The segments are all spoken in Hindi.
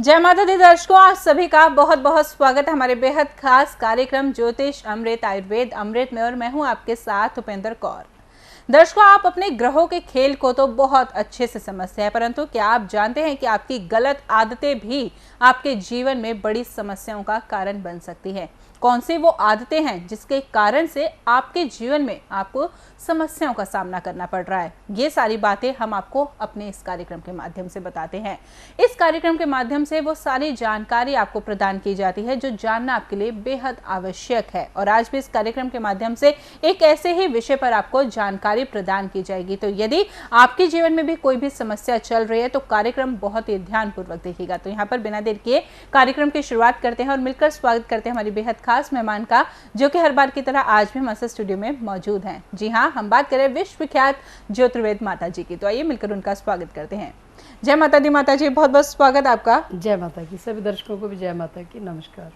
जय माता दी दर्शकों, आप सभी का बहुत बहुत स्वागत है हमारे बेहद खास कार्यक्रम ज्योतिष अमृत आयुर्वेद अमृत में। और मैं हूं आपके साथ उपेंद्र कौर। दर्शकों, आप अपने ग्रहों के खेल को तो बहुत अच्छे से समझते हैं, परंतु क्या आप जानते हैं कि आपकी गलत आदतें भी आपके जीवन में बड़ी समस्याओं का कारण बन सकती है। कौन सी वो आदतें हैं जिसके कारण से आपके जीवन में आपको समस्याओं का सामना करना पड़ रहा है, ये सारी बातें हम आपको अपने इस कार्यक्रम के माध्यम से बताते हैं। इस कार्यक्रम के माध्यम से वो सारी जानकारी आपको प्रदान की जाती है जो जानना आपके लिए बेहद आवश्यक है। और आज भी इस कार्यक्रम के माध्यम से एक ऐसे ही विषय पर आपको जानकारी प्रदान की जाएगी। तो यदि आपके जीवन में भी कोई भी समस्या चल रही है तो कार्यक्रम बहुत ही ध्यानपूर्वक देखिएगा। तो यहाँ पर बिना देर किए कार्यक्रम की शुरुआत करते हैं और मिलकर स्वागत करते हैं हमारी बेहद खास मेहमान का, जो कि हर बार की तरह आज भी हमारे स्टूडियो में मौजूद हैं। जी हाँ, हम बात करें विश्वविख्यात ज्योतिर्वेद माता जी की। तो आइए मिलकर उनका स्वागत करते हैं। जय माता दी माता जी, बहुत बहुत स्वागत आपका। जय माता की। सभी दर्शकों को भी जय माता की नमस्कार।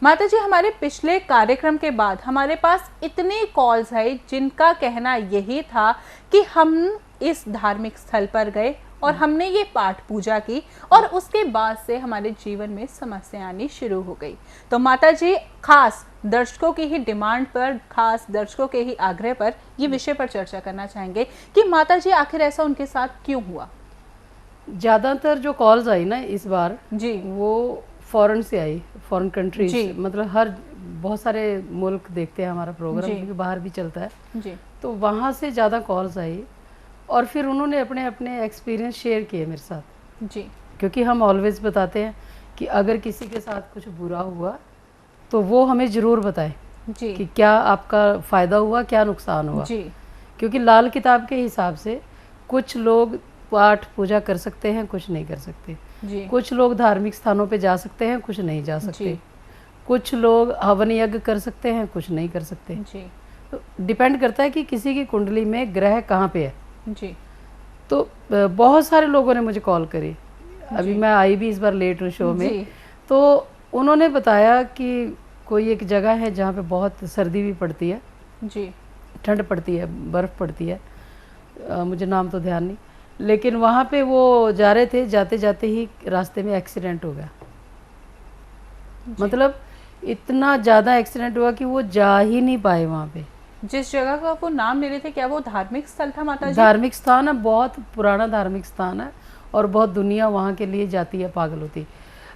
माता जी, हमारे पिछले कार्यक्रम के बाद हमारे पास इतने कॉल्स है जिनका कहना यही था कि हम इस धार्मिक स्थल पर गए और हमने ये पाठ पूजा की और उसके बाद से हमारे जीवन में समस्या आनी शुरू हो गई। तो माता जी, खास दर्शकों की ही डिमांड पर, खास दर्शकों के ही आग्रह पर ये विषय पर चर्चा करना चाहेंगे कि माता जी आखिर ऐसा उनके साथ क्यों हुआ। ज़्यादातर जो कॉल्स आई ना इस बार जी, वो फॉरेन से आई, फॉरेन कंट्रीज, मतलब हर बहुत सारे मुल्क देखते हैं हमारा प्रोग्राम क्योंकि बाहर भी चलता है जी, तो वहाँ से ज़्यादा कॉल्स आई और फिर उन्होंने अपने अपने एक्सपीरियंस शेयर किए मेरे साथ। जी, क्योंकि हम ऑलवेज बताते हैं कि अगर किसी के साथ कुछ बुरा हुआ तो वो हमें ज़रूर बताए जी, कि क्या आपका फ़ायदा हुआ, क्या नुकसान हुआ। जी, क्योंकि लाल किताब के हिसाब से कुछ लोग पाठ पूजा कर सकते हैं, कुछ नहीं कर सकते। जी, कुछ लोग धार्मिक स्थानों पे जा सकते हैं, कुछ नहीं जा सकते। जी, कुछ लोग हवन यज्ञ कर सकते हैं, कुछ नहीं कर सकते। जी, तो डिपेंड करता है कि किसी की कुंडली में ग्रह कहाँ पे है। जी, तो बहुत सारे लोगों ने मुझे कॉल करी। अभी मैं आई भी इस बार लेट हूँ शो में, जी, तो उन्होंने बताया कि कोई एक जगह है जहाँ पे बहुत सर्दी भी पड़ती है, जी, ठंड पड़ती है, बर्फ़ पड़ती है। मुझे नाम तो ध्यान नहीं, लेकिन वहाँ पे वो जा रहे थे, जाते जाते ही रास्ते में एक्सीडेंट हो गया। मतलब इतना ज़्यादा एक्सीडेंट हुआ कि वो जा ही नहीं पाए वहाँ पे। जिस जगह का वो नाम ले रहे थे, क्या वो धार्मिक स्थल था माता जी? धार्मिक स्थान है, बहुत पुराना धार्मिक स्थान है और बहुत दुनिया वहाँ के लिए जाती है, पागल होती है।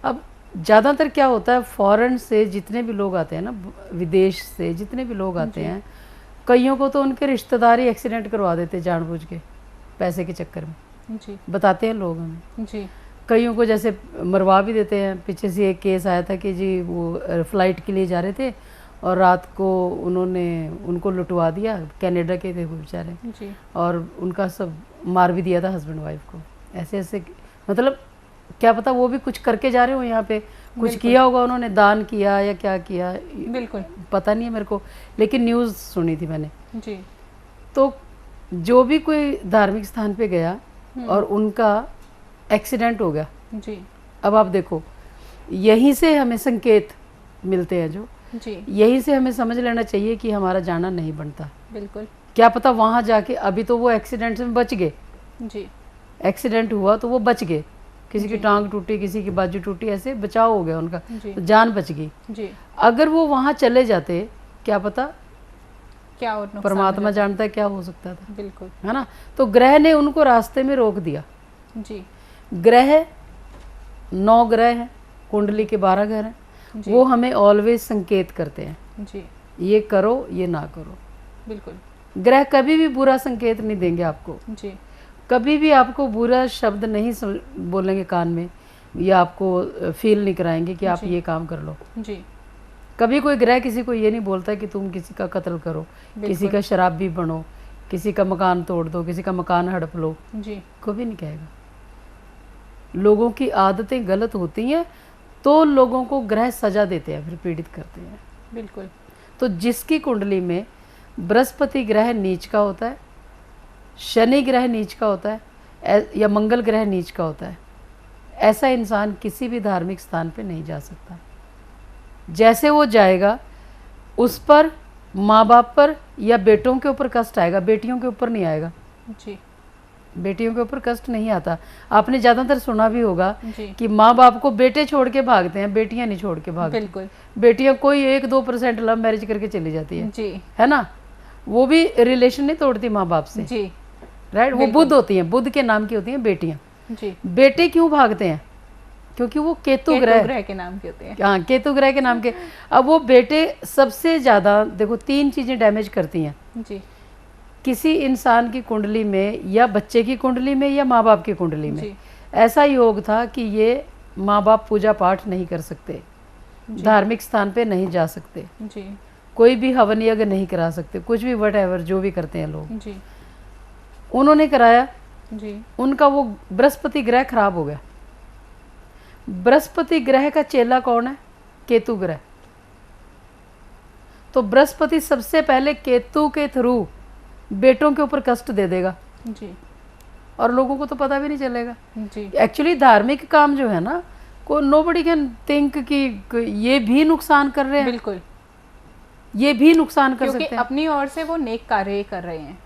अब ज़्यादातर क्या होता है, फॉरेन से जितने भी लोग आते हैं ना, विदेश से जितने भी लोग आते हैं, कईयों को तो उनके रिश्तेदार ही एक्सीडेंट करवा देते जानबूझ के, पैसे के चक्कर में। जी, बताते हैं लोग हमें। जी, कईयों को जैसे मरवा भी देते हैं। पीछे से एक केस आया था कि जी वो फ्लाइट के लिए जा रहे थे और रात को उन्होंने उनको लुटवा दिया। कनाडा के थे वो बेचारे, जी, और उनका सब मार भी दिया था हस्बैंड वाइफ को। ऐसे ऐसे मतलब क्या पता वो भी कुछ करके जा रहे हो यहाँ पे, कुछ किया होगा उन्होंने, दान किया या क्या किया, बिल्कुल, पता नहीं है मेरे को, लेकिन न्यूज़ सुनी थी मैंने। जी, तो जो भी कोई धार्मिक स्थान पे गया और उनका एक्सीडेंट हो गया, जी, अब आप देखो, यहीं से हमें संकेत मिलते हैं, जो जी, यहीं से हमें समझ लेना चाहिए कि हमारा जाना नहीं बनता। बिल्कुल, क्या पता वहाँ जाके, अभी तो वो एक्सीडेंट में बच गए, जी, एक्सीडेंट हुआ तो वो बच गए, किसी की टांग टूटी, किसी की बाजू टूटी, ऐसे बचाव हो गया उनका, जी, तो जान बच गई। जी, अगर वो वहाँ चले जाते, क्या पता, क्या और नुकसान परमात्मा हो जानता है क्या हो सकता था, जाता? बिल्कुल, है ना। तो ग्रह ने उनको रास्ते में रोक दिया। जी, ग्रह 9 ग्रह हैं, कुंडली के 12 ग्रह हैं, जी, वो हमें ऑलवेज संकेत करते हैं, जी, ये करो ये ना करो। बिल्कुल, ग्रह कभी भी बुरा संकेत नहीं देंगे आपको, जी, कभी भी आपको बुरा शब्द नहीं बोलेंगे कान में, या आपको फील नहीं कराएंगे कि आप ये काम कर लो। जी, कभी कोई ग्रह किसी को ये नहीं बोलता कि तुम किसी का कत्ल करो, किसी का शराबी बनो, किसी का मकान तोड़ दो, किसी का मकान हड़प लो, जी, कभी नहीं कहेगा। लोगों की आदतें गलत होती हैं तो लोगों को ग्रह सजा देते हैं, फिर पीड़ित करते हैं। बिल्कुल, तो जिसकी कुंडली में बृहस्पति ग्रह नीच का होता है, शनि ग्रह नीच का होता है, या मंगल ग्रह नीच का होता है, ऐसा इंसान किसी भी धार्मिक स्थान पे नहीं जा सकता। जैसे वो जाएगा उस पर माँ बाप पर या बेटों के ऊपर कष्ट आएगा, बेटियों के ऊपर नहीं आएगा। जी, बेटियों के ऊपर कष्ट नहीं आता। आपने ज्यादातर सुना भी होगा जी कि माँ बाप को बेटे छोड़ के भागते हैं, बेटियां नहीं छोड़ के भागती। बिल्कुल बेटियां कोई 1-2% लव मैरिज करके चली जाती जी है ना, वो भी रिलेशन नहीं तोड़ती माँ बाप से, जी राइट। वो बुद्ध होती हैं, बुद्ध के नाम की होती हैं बेटियां। जी बेटे क्यों भागते हैं? क्योंकि वो केतु ग्रह, ग्रह के नाम के होते हैं। हाँ केतु ग्रह के नाम के। अब वो बेटे सबसे ज्यादा देखो 3 चीजें डैमेज करती हैं जी किसी इंसान की कुंडली में, या बच्चे की कुंडली में, या माँ बाप की कुंडली में। जी ऐसा योग था कि ये माँ बाप पूजा पाठ नहीं कर सकते, धार्मिक स्थान पे नहीं जा सकते, जी कोई भी हवन यज्ञ नहीं करा सकते, कुछ भी वट जो भी करते हैं लोग। जी उन्होंने कराया, जी उनका वो बृहस्पति ग्रह खराब हो गया। बृहस्पति ग्रह का चेला कौन है? केतु ग्रह। तो बृहस्पति सबसे पहले केतु के थ्रू बेटों के ऊपर कष्ट दे देगा, जी और लोगों को तो पता भी नहीं चलेगा। जी एक्चुअली धार्मिक काम जो है ना, को नोबडी कैन थिंक कि ये भी नुकसान कर रहे हैं, बिल्कुल, ये भी नुकसान कर क्योंकि सकते हैं। अपनी ओर से वो नेक कार्य कर रहे हैं।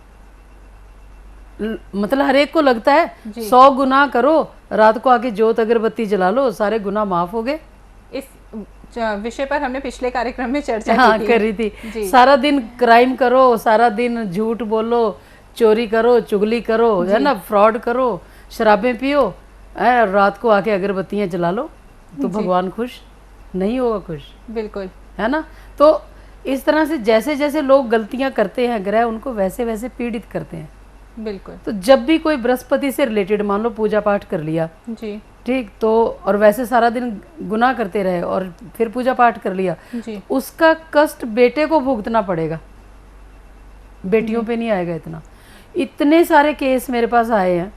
मतलब हर एक को लगता है जी। 100 गुनाह करो, रात को आके जोत अगरबत्ती जला लो, सारे गुनाह माफ हो गए। इस विषय पर हमने पिछले कार्यक्रम में चर्चा हाँ की थी। कर रही थी। जी। सारा दिन क्राइम करो, सारा दिन झूठ बोलो, चोरी करो, चुगली करो, है ना, फ्रॉड करो, शराबें पियो, है, रात को आके अगरबत्तियां जला लो, तो भगवान खुश नहीं होगा? खुश, बिल्कुल, है ना। तो इस तरह से जैसे जैसे लोग गलतियां करते हैं, ग्रह उनको वैसे वैसे पीड़ित करते हैं। बिल्कुल। तो जब भी कोई बृहस्पति से रिलेटेड मान लो पूजा पाठ कर लिया, जी ठीक, तो और वैसे सारा दिन गुनाह करते रहे और फिर पूजा पाठ कर लिया, जी उसका कष्ट बेटे को भुगतना पड़ेगा, बेटियों पे नहीं आएगा इतना। इतने सारे केस मेरे पास आए हैं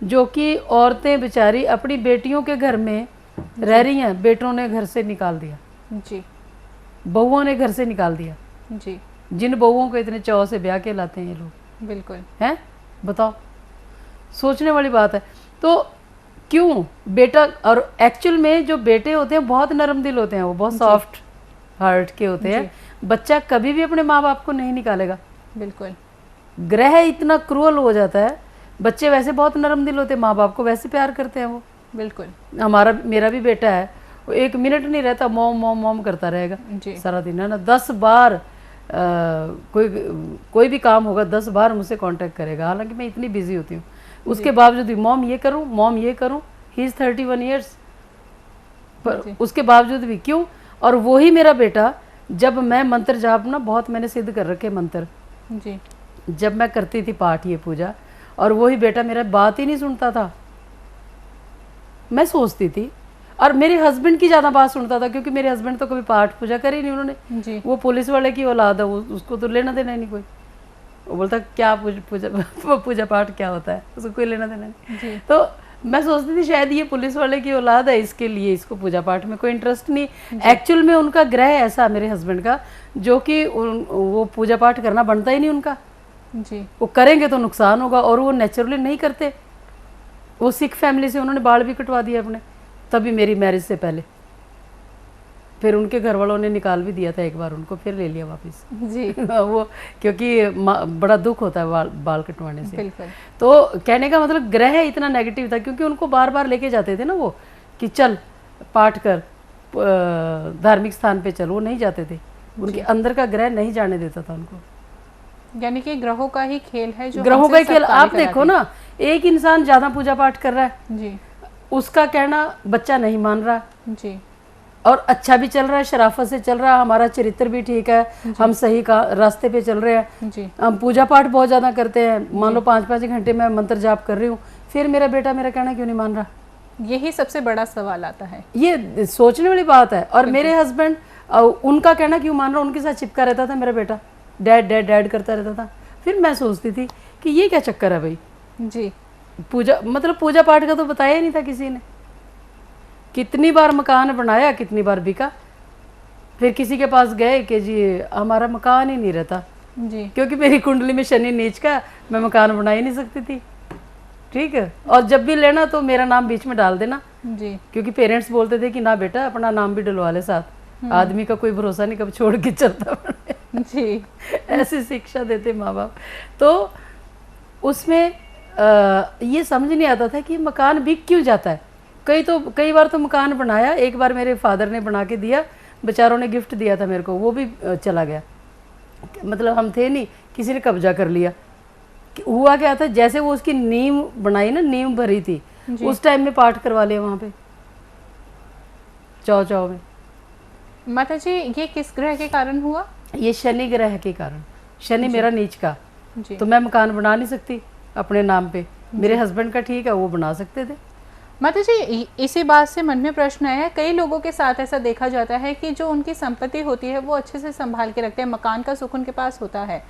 जो कि औरतें बेचारी अपनी बेटियों के घर में रह रही हैं, बेटों ने घर से निकाल दिया, जी बहुओं ने घर से निकाल दिया। जी जिन बहुओं को इतने चाव से ब्याह के लाते हैं ये लोग, बिल्कुल, हैं, बताओ, सोचने वाली बात है। तो क्यों बेटा, और एक्चुअल में जो बेटे होते हैं बहुत नरम दिल होते हैं, वो बहुत सॉफ्ट हार्ट के होते हैं। बच्चा कभी भी अपने माँ बाप को नहीं निकालेगा। बिल्कुल, ग्रह इतना क्रूअल हो जाता है, बच्चे वैसे बहुत नरम दिल होते हैं, माँ बाप को वैसे प्यार करते हैं वो। बिल्कुल। मेरा भी बेटा है, वो 1 मिनट नहीं रहता, मोम मोम मोम करता रहेगा जी सारा दिन, है ना। 10 बार कोई भी काम होगा 10 बार मुझसे कांटेक्ट करेगा, हालांकि मैं इतनी बिजी होती हूँ, उसके बावजूद भी मॉम ये करूँ, मॉम ये करूँ। ही इज 31 ईयर्स, पर उसके बावजूद भी क्यों। और वही मेरा बेटा, जब मैं मंत्र जाप ना, बहुत मैंने सिद्ध कर रखे मंत्र, जी जब मैं करती थी पाठ ये पूजा, और वही बेटा मेरा बात ही नहीं सुनता था। मैं सोचती थी, और मेरे हस्बैंड की ज़्यादा बात सुनता था, क्योंकि मेरे हस्बैंड तो कभी पाठ पूजा करी नहीं उन्होंने, जी वो पुलिस वाले की औलाद है, उसको तो लेना देना ही नहीं कोई। वो बोलता क्या पूजा पाठ क्या होता है, उसको कोई लेना देना नहीं। जी तो मैं सोचती थी शायद ये पुलिस वाले की औलाद है, इसके लिए इसको पूजा पाठ में कोई इंटरेस्ट नहीं। एक्चुअल में उनका ग्रह ऐसा मेरे हस्बैंड का, जो कि वो पूजा पाठ करना बनता ही नहीं उनका। जी वो करेंगे तो नुकसान होगा, और वो नेचुरली नहीं करते। वो सिख फैमिली से, उन्होंने बाल भी कटवा दिए अपने, तभी मेरी मैरिज से पहले। फिर उनके घर वालों ने निकाल भी दिया था एक बार उनको, फिर ले लिया वापस। जी वो क्योंकि बड़ा दुख होता है बाल कटवाने से। बिल्कुल, तो कहने का मतलब ग्रह इतना नेगेटिव था, क्योंकि उनको बार बार लेके जाते थे ना वो, कि चल पाठ कर, धार्मिक स्थान पे चल, वो नहीं जाते थे। उनके अंदर का ग्रह नहीं जाने देता था उनको। यानी कि ग्रहों का ही खेल है, जो ग्रहों का हमसे ही खेल। सब कार्य आप देखो ना, एक इंसान ज्यादा पूजा पाठ कर रहा है, जी उसका कहना बच्चा नहीं मान रहा, जी और अच्छा भी चल रहा है, शराफत से चल रहा है, हमारा चरित्र भी ठीक है, हम सही का रास्ते पे चल रहे हैं, जी हम पूजा पाठ बहुत ज़्यादा करते हैं, मान लो 5-5 घंटे मैं मंत्र जाप कर रही हूँ, फिर मेरा बेटा मेरा कहना क्यों नहीं मान रहा? यही सबसे बड़ा सवाल आता है। ये सोचने वाली बात है। और मेरे हस्बैंड, उनका कहना क्यों मान रहा, उनके साथ चिपका रहता था मेरा बेटा, डैड डैड डैड करता रहता था। फिर मैं सोचती थी कि ये क्या चक्कर है भाई, जी पूजा पाठ का तो बताया ही नहीं था किसी ने। कितनी बार मकान बनाया, कितनी बार बिका, फिर किसी के पास गए कि जी हमारा मकान ही नहीं रहता, जी क्योंकि मेरी कुंडली में शनि नीच का, मैं मकान बना ही नहीं सकती थी, ठीक है। और जब भी लेना तो मेरा नाम बीच में डाल देना, जी क्योंकि पेरेंट्स बोलते थे कि ना बेटा अपना नाम भी डलवा ले साथ, आदमी का कोई भरोसा नहीं कब छोड़ के चलता बने। जी ऐसी शिक्षा देते माँ बाप। तो उसमें ये समझ नहीं आता था कि मकान बिक क्यों जाता है। कई बार तो मकान बनाया, एक बार मेरे फादर ने बना के दिया, बेचारों ने गिफ्ट दिया था मेरे को, वो भी चला गया, मतलब हम थे नहीं, किसी ने कब्जा कर लिया। हुआ क्या था, जैसे वो उसकी नींव बनाई ना, नींव भरी थी, उस टाइम में पाठ करवा लिया वहाँ पे चौ में। माता जी ये किस ग्रह के कारण हुआ? ये शनि ग्रह के कारण। शनि मेरा नीच का, जी। तो मैं मकान बना नहीं सकती अपने नाम पे। मेरे हस्बैंड का ठीक है, वो बना सकते थे। माता जी इसी बात से मन में प्रश्न आया, कई लोगों के साथ ऐसा देखा जाता है कि जो उनकी संपत्ति होती है वो अच्छे से संभाल के रखते हैं, मकान का सुख उनके पास होता है,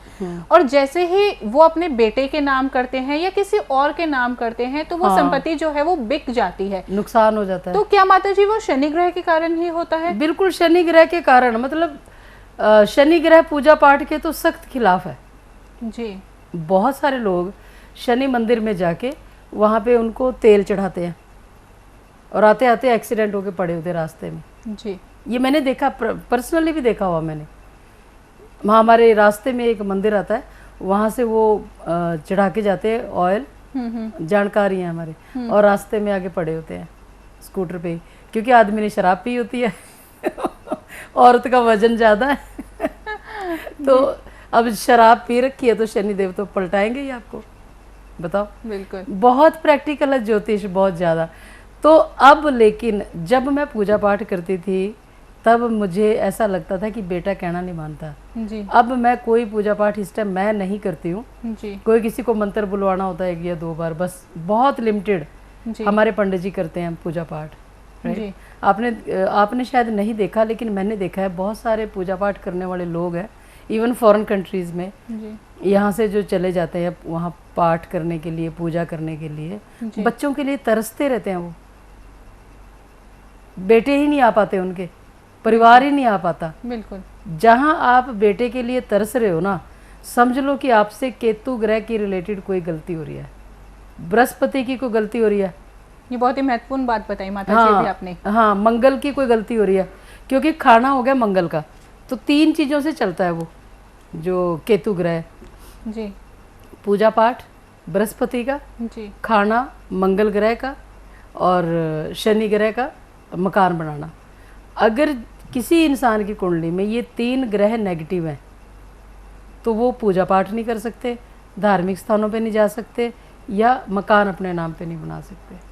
और जैसे ही वो अपने बेटे के नाम करते हैं या किसी और के नाम करते हैं तो वो संपत्ति जो है वो बिक जाती है, नुकसान हो जाता है। तो क्या माता जी वो शनि ग्रह के कारण ही होता है? बिल्कुल शनि ग्रह के कारण, मतलब शनि ग्रह पूजा पाठ के तो सख्त खिलाफ है जी। बहुत सारे लोग शनि मंदिर में जाके वहाँ पे उनको तेल चढ़ाते हैं और आते आते एक्सीडेंट होके पड़े होते रास्ते में। जी। ये मैंने देखा, पर्सनली भी देखा हुआ मैंने। वहाँ हमारे रास्ते में एक मंदिर आता है, वहाँ से वो चढ़ा के जाते हैं ऑयल, जानकारी है हमारे, और रास्ते में आगे पड़े होते हैं स्कूटर पे, क्योंकि आदमी ने शराब पी होती है औरत का वजन ज़्यादा है तो अब शराब पी रखी है तो शनिदेव तो पलटाएंगे ही आपको, बताओ। बिल्कुल। बहुत प्रैक्टिकल है ज्योतिष, बहुत ज़्यादा। तो अब लेकिन जब मैं पूजा पाठ करती थी तब मुझे ऐसा लगता था कि बेटा कहना नहीं मानता जी। अब मैं कोई पूजा पाठ इस टाइम मैं नहीं करती हूँ जी। कोई किसी को मंत्र बुलवाना होता है 1 या 2 बार, बस बहुत लिमिटेड हमारे पंडित जी करते हैं पूजा पाठ। जी। आपने शायद नहीं देखा, लेकिन मैंने देखा है बहुत सारे पूजा पाठ करने वाले लोग हैं, इवन फॉरेन कंट्रीज में यहाँ से जो चले जाते हैं वहाँ पाठ करने के लिए, पूजा करने के लिए, बच्चों के लिए तरसते रहते हैं। वो बेटे ही नहीं आ पाते, उनके परिवार ही नहीं आ पाता। बिल्कुल। जहाँ आप बेटे के लिए तरस रहे हो ना, समझ लो कि आपसे केतु ग्रह की रिलेटेड कोई गलती हो रही है, बृहस्पति की कोई गलती हो रही है। ये बहुत ही महत्वपूर्ण बात बताई माता जी अभी आपने। हाँ, मंगल की कोई गलती हो रही है, क्योंकि खाना हो गया मंगल का, तो 3 चीज़ों से चलता है वो जो केतु ग्रह जी। पूजा पाठ बृहस्पति का जी, खाना मंगल ग्रह का, और शनि ग्रह का मकान बनाना। अगर किसी इंसान की कुंडली में ये 3 ग्रह नेगेटिव हैं तो वो पूजा पाठ नहीं कर सकते, धार्मिक स्थानों पे नहीं जा सकते, या मकान अपने नाम पे नहीं बना सकते।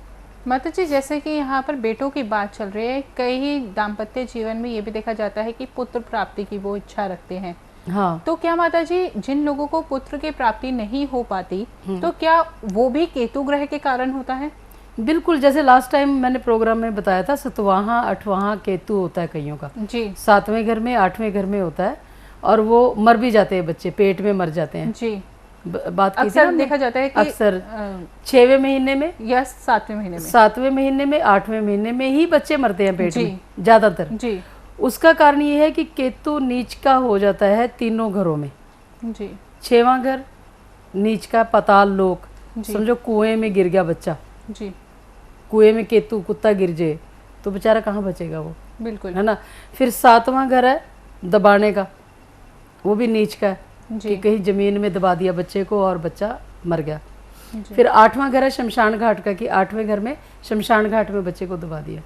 माता जी जैसे कि यहाँ पर बेटों की बात चल रही है, कई दाम्पत्य जीवन में ये भी देखा जाता है कि पुत्र प्राप्ति की वो इच्छा रखते हैं। हाँ, तो क्या माता जी जिन लोगों को पुत्र की प्राप्ति नहीं हो पाती तो क्या वो भी केतु ग्रह के कारण होता है? बिल्कुल। जैसे लास्ट टाइम मैंने प्रोग्राम में बताया था, 7वां 8वां केतु होता है कईयों का जी। 7वें घर में 8वें घर में होता है, और वो मर भी जाते हैं, बच्चे पेट में मर जाते हैं जी। बात की थी अक्सर ना, देखा जाता है कि अक्सर 6वें महीने में या 7वें महीने में, 7वें महीने में 8वें महीने में ही बच्चे मरते हैं पेट में ज़्यादातर। जी। उसका कारण ये है कि केतु नीच का हो जाता है तीनों घरों में जी। 6वां घर नीच का, पाताल लोक, समझो कुएं में गिर गया बच्चा जी। कुएं में केतु कुत्ता गिर जाए तो बेचारा कहाँ बचेगा वो, बिल्कुल है ना। फिर 7वां घर है दबाने का, वो भी नीच का है कि कहीं जमीन में दबा दिया बच्चे को और बच्चा मर गया। फिर 8वां घर है शमशान घाट का, कि 8वें घर में शमशान घाट में बच्चे को दबा दिया।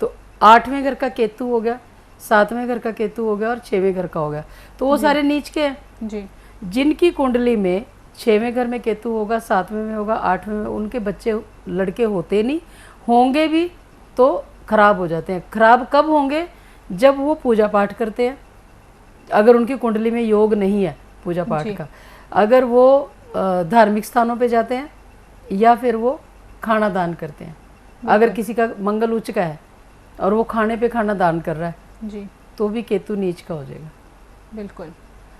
तो 8वें घर का केतु हो गया, 7वें घर का केतु हो गया, और 6वें घर का हो गया, तो वो सारे नीच के हैं जी। जिनकी कुंडली में 6वें घर में केतु होगा, 7वें में होगा, 8वें में, उनके बच्चे लड़के होते नहीं, होंगे भी तो खराब हो जाते हैं। खराब कब होंगे? जब वो पूजा पाठ करते हैं, अगर उनकी कुंडली में योग नहीं है पूजा पाठ का, अगर वो धार्मिक स्थानों पे जाते हैं, या फिर वो खाना दान करते हैं। अगर किसी का मंगल उच्च का है और वो खाने पे खाना दान कर रहा है जी, तो भी केतु नीच का हो जाएगा। बिल्कुल।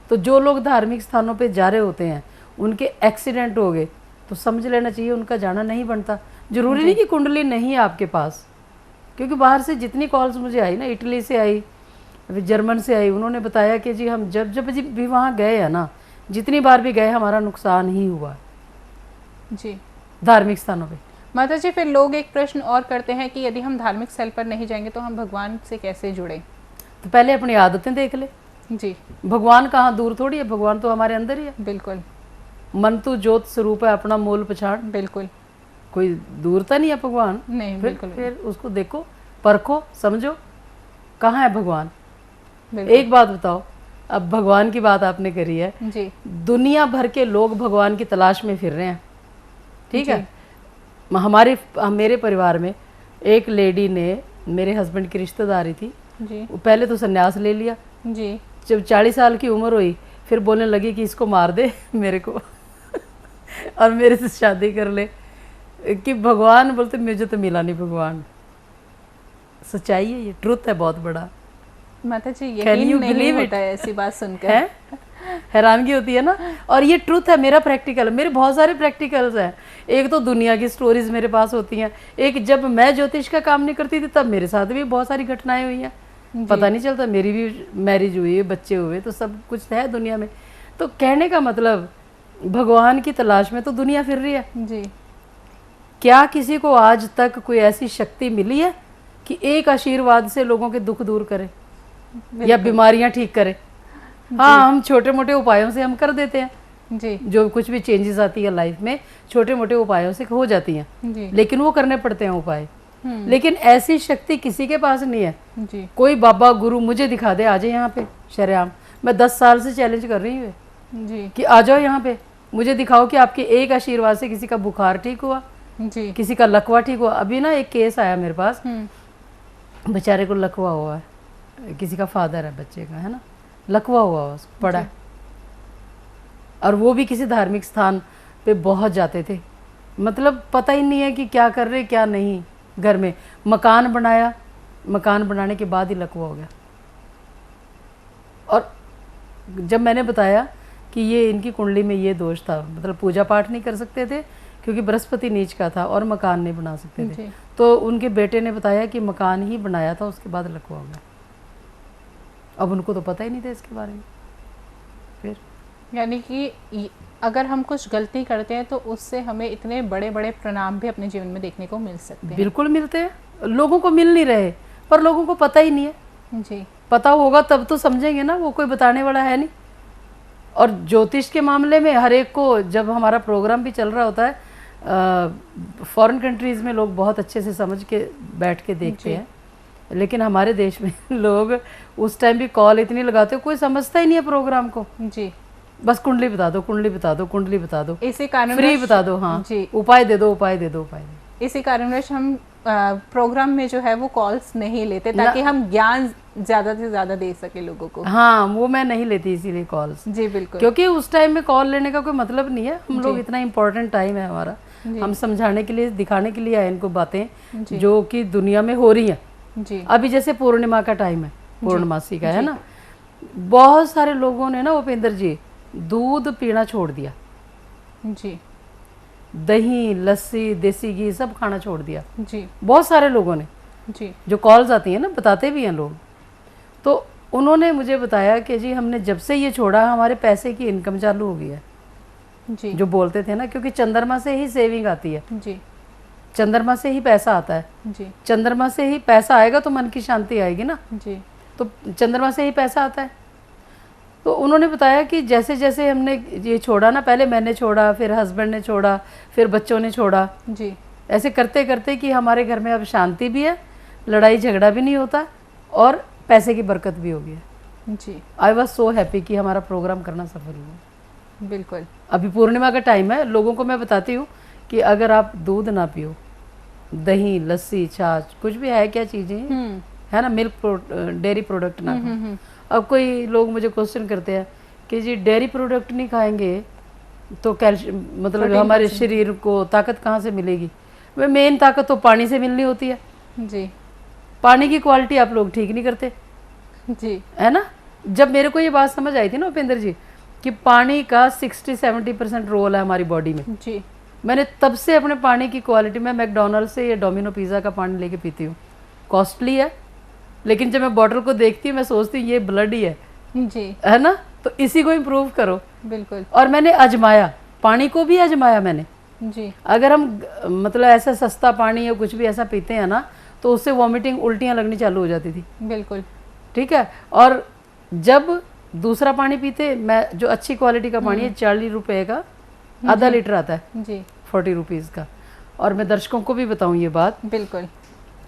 तो जो लोग धार्मिक स्थानों पे जा रहे होते हैं, उनके एक्सीडेंट हो गए तो समझ लेना चाहिए उनका जाना नहीं बनता। जरूरी नहीं कि कुंडली नहीं है आपके पास, क्योंकि बाहर से जितनी कॉल्स मुझे आई ना, इटली से आई, जर्मन से आई, उन्होंने बताया कि जी हम जब जब भी वहाँ गए हैं ना, जितनी बार भी गए हमारा नुकसान ही हुआ जी धार्मिक स्थानों पे। माता जी फिर लोग एक प्रश्न और करते हैं कि यदि हम धार्मिक स्थल पर नहीं जाएंगे तो हम भगवान से कैसे जुड़े? तो पहले अपनी आदतें देख ले। जी, भगवान कहाँ दूर थोड़ी है, भगवान तो हमारे अंदर ही है। बिल्कुल। मन तो ज्योत स्वरूप है, अपना मूल पछाण। बिल्कुल कोई दूरता नहीं है भगवान। नहीं, बिल्कुल फिर उसको देखो, परखो, समझो कहाँ है भगवान। बिल्कुल एक बात बताओ, अब भगवान की बात आपने करी है, जी दुनिया भर के लोग भगवान की तलाश में फिर रहे हैं, ठीक जी। है। मेरे परिवार में एक लेडी ने, मेरे हस्बैंड की रिश्तेदारी थी, जी वो पहले तो संन्यास ले लिया। जी जब 40 साल की उम्र हुई फिर बोलने लगी कि इसको मार दे मेरे को और मेरे से शादी कर ले। कि भगवान बोलते मुझे तो मिला नहीं भगवान। सच्चाई है, ये ट्रुथ है बहुत बड़ा। माता जी Can यकीन you नहीं believe होता है ऐसी बात सुनकर। है, हैरानगी होती है ना। और ये ट्रुथ है, मेरा प्रैक्टिकल, मेरे बहुत सारे प्रैक्टिकल्स हैं। एक तो दुनिया की स्टोरीज मेरे पास होती हैं, एक जब मैं ज्योतिष का काम नहीं करती थी तब मेरे साथ भी बहुत सारी घटनाएं हुई हैं। पता नहीं चलता, मेरी भी मैरिज हुई, बच्चे हुए, तो सब कुछ है दुनिया में। तो कहने का मतलब, भगवान की तलाश में तो दुनिया फिर रही है। जी क्या किसी को आज तक कोई ऐसी शक्ति मिली है कि एक आशीर्वाद से लोगों के दुख दूर करे या बीमारियां ठीक करे? हाँ, हम छोटे मोटे उपायों से हम कर देते हैं, जी जो कुछ भी चेंजेस आती है लाइफ में छोटे मोटे उपायों से हो जाती हैं, जी लेकिन वो करने पड़ते हैं उपाय। लेकिन ऐसी शक्ति किसी के पास नहीं है। जी कोई बाबा गुरु मुझे दिखा दे, आ जाए यहाँ पे शरेआम। मैं 10 साल से चैलेंज कर रही हूँ जी कि आ जाओ यहाँ पे, मुझे दिखाओ कि आपके एक आशीर्वाद से किसी का बुखार ठीक हुआ, जी किसी का लकवा ठीक हुआ। अभी ना एक केस आया मेरे पास, बेचारे को लकवा हुआ है, किसी का फादर है बच्चे का, है ना, लकवा हुआ उसको पड़ा है। और वो भी किसी धार्मिक स्थान पे बहुत जाते थे, मतलब पता ही नहीं है कि क्या कर रहे क्या नहीं। घर में मकान बनाया, मकान बनाने के बाद ही लकवा हो गया। और जब मैंने बताया कि ये इनकी कुंडली में ये दोष था, मतलब पूजा पाठ नहीं कर सकते थे क्योंकि बृहस्पति नीच का था, और मकान नहीं बना सकते थे, जी। तो उनके बेटे ने बताया कि मकान ही बनाया था, उसके बाद लकवा हो गया। अब उनको तो पता ही नहीं था इसके बारे में। फिर यानी कि अगर हम कुछ गलती करते हैं तो उससे हमें इतने बड़े बड़े परिणाम भी अपने जीवन में देखने को मिल सकते हैं। बिल्कुल मिलते हैं, लोगों को मिल नहीं रहे, पर लोगों को पता ही नहीं है। जी पता होगा तब तो समझेंगे ना, वो कोई बताने वाला है नहीं। और ज्योतिष के मामले में हर एक को, जब हमारा प्रोग्राम भी चल रहा होता है, फॉरेन कंट्रीज़ में लोग बहुत अच्छे से समझ के बैठ के देखते हैं, लेकिन हमारे देश में लोग उस टाइम भी कॉल इतनी लगाते हो, कोई समझता ही नहीं है प्रोग्राम को। जी बस कुंडली बता दो, कुंडली बता दो, कुंडली बता दो, इसी कारण फ्री बता दो, हाँ जी उपाय दे दो, उपाय दे दो, उपाय दे दो। इसी कारणवश हम प्रोग्राम में जो है वो कॉल्स नहीं लेते, ताकि हम ज्ञान ज्यादा से ज्यादा दे सके लोगों को। हाँ, वो मैं नहीं लेती इसीलिए कॉल्स, जी बिल्कुल, क्योंकि उस टाइम में कॉल लेने का कोई मतलब नहीं है। हम लोग इतना इम्पोर्टेंट टाइम है हमारा, हम समझाने के लिए, दिखाने के लिए आए इनको बातें जो कि दुनिया में हो रही हैं। जी अभी जैसे पूर्णिमा का टाइम है, पूर्णमासी का, है ना, बहुत सारे लोगों ने ना उपेंद्र जी दूध पीना छोड़ दिया, जी दही लस्सी देसी घी सब खाना छोड़ दिया, जी बहुत सारे लोगों ने। जी जो कॉल्स आती हैं ना, बताते भी हैं लोग, तो उन्होंने मुझे बताया कि जी हमने जब से ये छोड़ा हमारे पैसे की इनकम चालू हो गई है। जी जो बोलते थे ना, क्योंकि चंद्रमा से ही सेविंग आती है, जी चंद्रमा से ही पैसा आता है, जी चंद्रमा से ही पैसा आएगा तो मन की शांति आएगी ना, जी तो चंद्रमा से ही पैसा आता है। तो उन्होंने बताया कि जैसे जैसे हमने ये छोड़ा ना, पहले मैंने छोड़ा, फिर हस्बैंड ने छोड़ा, फिर बच्चों ने छोड़ा, जी ऐसे करते करते कि हमारे घर में अब शांति भी है, लड़ाई झगड़ा भी नहीं होता, और पैसे की बरकत भी हो गई है। जी आई वॉज सो हैप्पी कि हमारा प्रोग्राम करना सफल हुआ। बिल्कुल। अभी पूर्णिमा का टाइम है, लोगों को मैं बताती हूँ कि अगर आप दूध ना पियो, दही लस्सी छाछ कुछ भी है, क्या चीज़ें है ना, मिल्क डेयरी प्रोडक्ट ना खाओ। अब कोई लोग मुझे क्वेश्चन करते हैं कि जी डेयरी प्रोडक्ट नहीं खाएंगे तो कैल्शियम, मतलब हमारे शरीर को ताकत कहाँ से मिलेगी? वे मेन ताकत तो पानी से मिलनी होती है। जी पानी की क्वालिटी आप लोग ठीक नहीं करते, जी है ना। जब मेरे को ये बात समझ आई थी ना उपेंद्र जी कि पानी का 60-70% रोल है हमारी बॉडी में, जी मैंने तब से अपने पानी की क्वालिटी में मैकडोनल्ड से या डोमिनो पिज़्ज़ा का पानी लेके पीती हूँ। कॉस्टली है, लेकिन जब मैं बॉटल को देखती हूँ मैं सोचती हूँ ये ब्लड ही जी है ना, तो इसी को इम्प्रूव करो। बिल्कुल। और मैंने आजमाया, पानी को भी आजमाया मैंने। जी अगर हम मतलब ऐसा सस्ता पानी या कुछ भी ऐसा पीते हैं ना, तो उससे वॉमिटिंग उल्टियाँ लगनी चालू हो जाती थी। बिल्कुल ठीक है। और जब दूसरा पानी पीते, मैं जो अच्छी क्वालिटी का पानी है 40 रुपए का आधा लीटर आता है जी 40 रुपीज़ का। और मैं दर्शकों को भी बताऊं ये बात, बिल्कुल।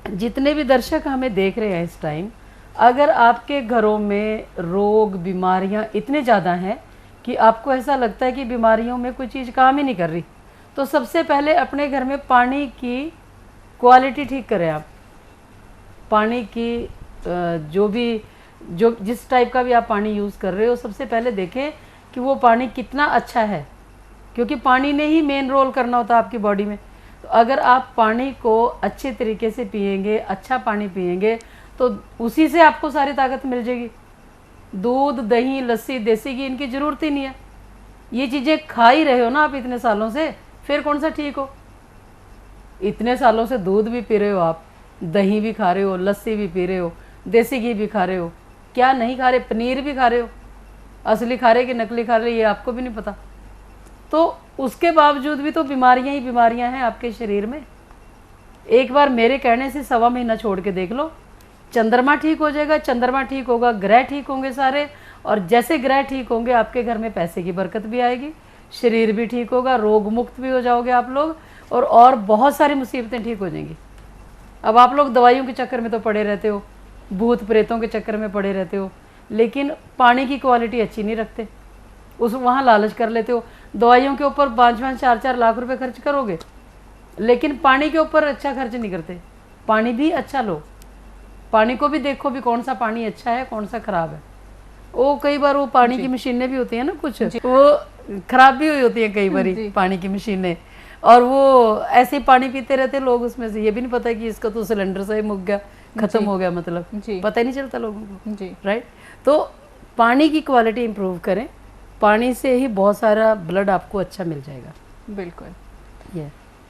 जितने भी दर्शक हमें देख रहे हैं इस टाइम, अगर आपके घरों में रोग बीमारियां इतने ज़्यादा हैं कि आपको ऐसा लगता है कि बीमारियों में कोई चीज़ काम ही नहीं कर रही, तो सबसे पहले अपने घर में पानी की क्वालिटी ठीक करें आप। पानी की जो जिस टाइप का भी आप पानी यूज़ कर रहे हो, सबसे पहले देखें कि वो पानी कितना अच्छा है, क्योंकि पानी ने ही मेन रोल करना होता है आपकी बॉडी में। तो अगर आप पानी को अच्छे तरीके से पिएंगे, अच्छा पानी पिएंगे, तो उसी से आपको सारी ताकत मिल जाएगी। दूध, दही, लस्सी, देसी घी, इनकी ज़रूरत ही नहीं है। ये चीज़ें खा ही रहे हो ना आप इतने सालों से, फिर कौन सा ठीक हो। इतने सालों से दूध भी पी रहे हो आप, दही भी खा रहे हो, लस्सी भी पी रहे हो, देसी घी भी खा रहे हो, क्या नहीं खा रहे, पनीर भी खा रहे हो, असली खा रहे कि नकली खा रहे ये आपको भी नहीं पता। तो उसके बावजूद भी तो बीमारियां ही बीमारियां हैं आपके शरीर में। एक बार मेरे कहने से 1.25 महीना छोड़ के देख लो, चंद्रमा ठीक हो जाएगा। चंद्रमा ठीक होगा, ग्रह ठीक होंगे सारे, और जैसे ग्रह ठीक होंगे आपके घर में पैसे की बरकत भी आएगी, शरीर भी ठीक होगा, रोग मुक्त भी हो जाओगे आप लोग, और बहुत सारी मुसीबतें ठीक हो जाएंगी। अब आप लोग दवाइयों के चक्कर में तो पड़े रहते हो, भूत प्रेतों के चक्कर में पड़े रहते हो, लेकिन पानी की क्वालिटी अच्छी नहीं रखते, वहाँ लालच कर लेते हो। दवाइयों के ऊपर 5-5, 4-4 लाख रुपए खर्च करोगे, लेकिन पानी के ऊपर अच्छा खर्च नहीं करते। पानी भी अच्छा लो, पानी को भी देखो भी कौन सा पानी अच्छा है, कौन सा खराब है। वो कई बार वो पानी की मशीनें भी होती है ना, कुछ वो खराब भी हुई होती है कई बार पानी की मशीनें, और वो ऐसे ही पानी पीते रहते लोग, उसमें से ये भी नहीं पता कि इसका तो सिलेंडर से ही मुक गया, खत्म हो गया, मतलब पता ही नहीं चलता लोगों को, राइट। तो पानी की क्वालिटी इंप्रूव करें, पानी से ही बहुत सारा ब्लड आपको अच्छा मिल जाएगा। बिल्कुल।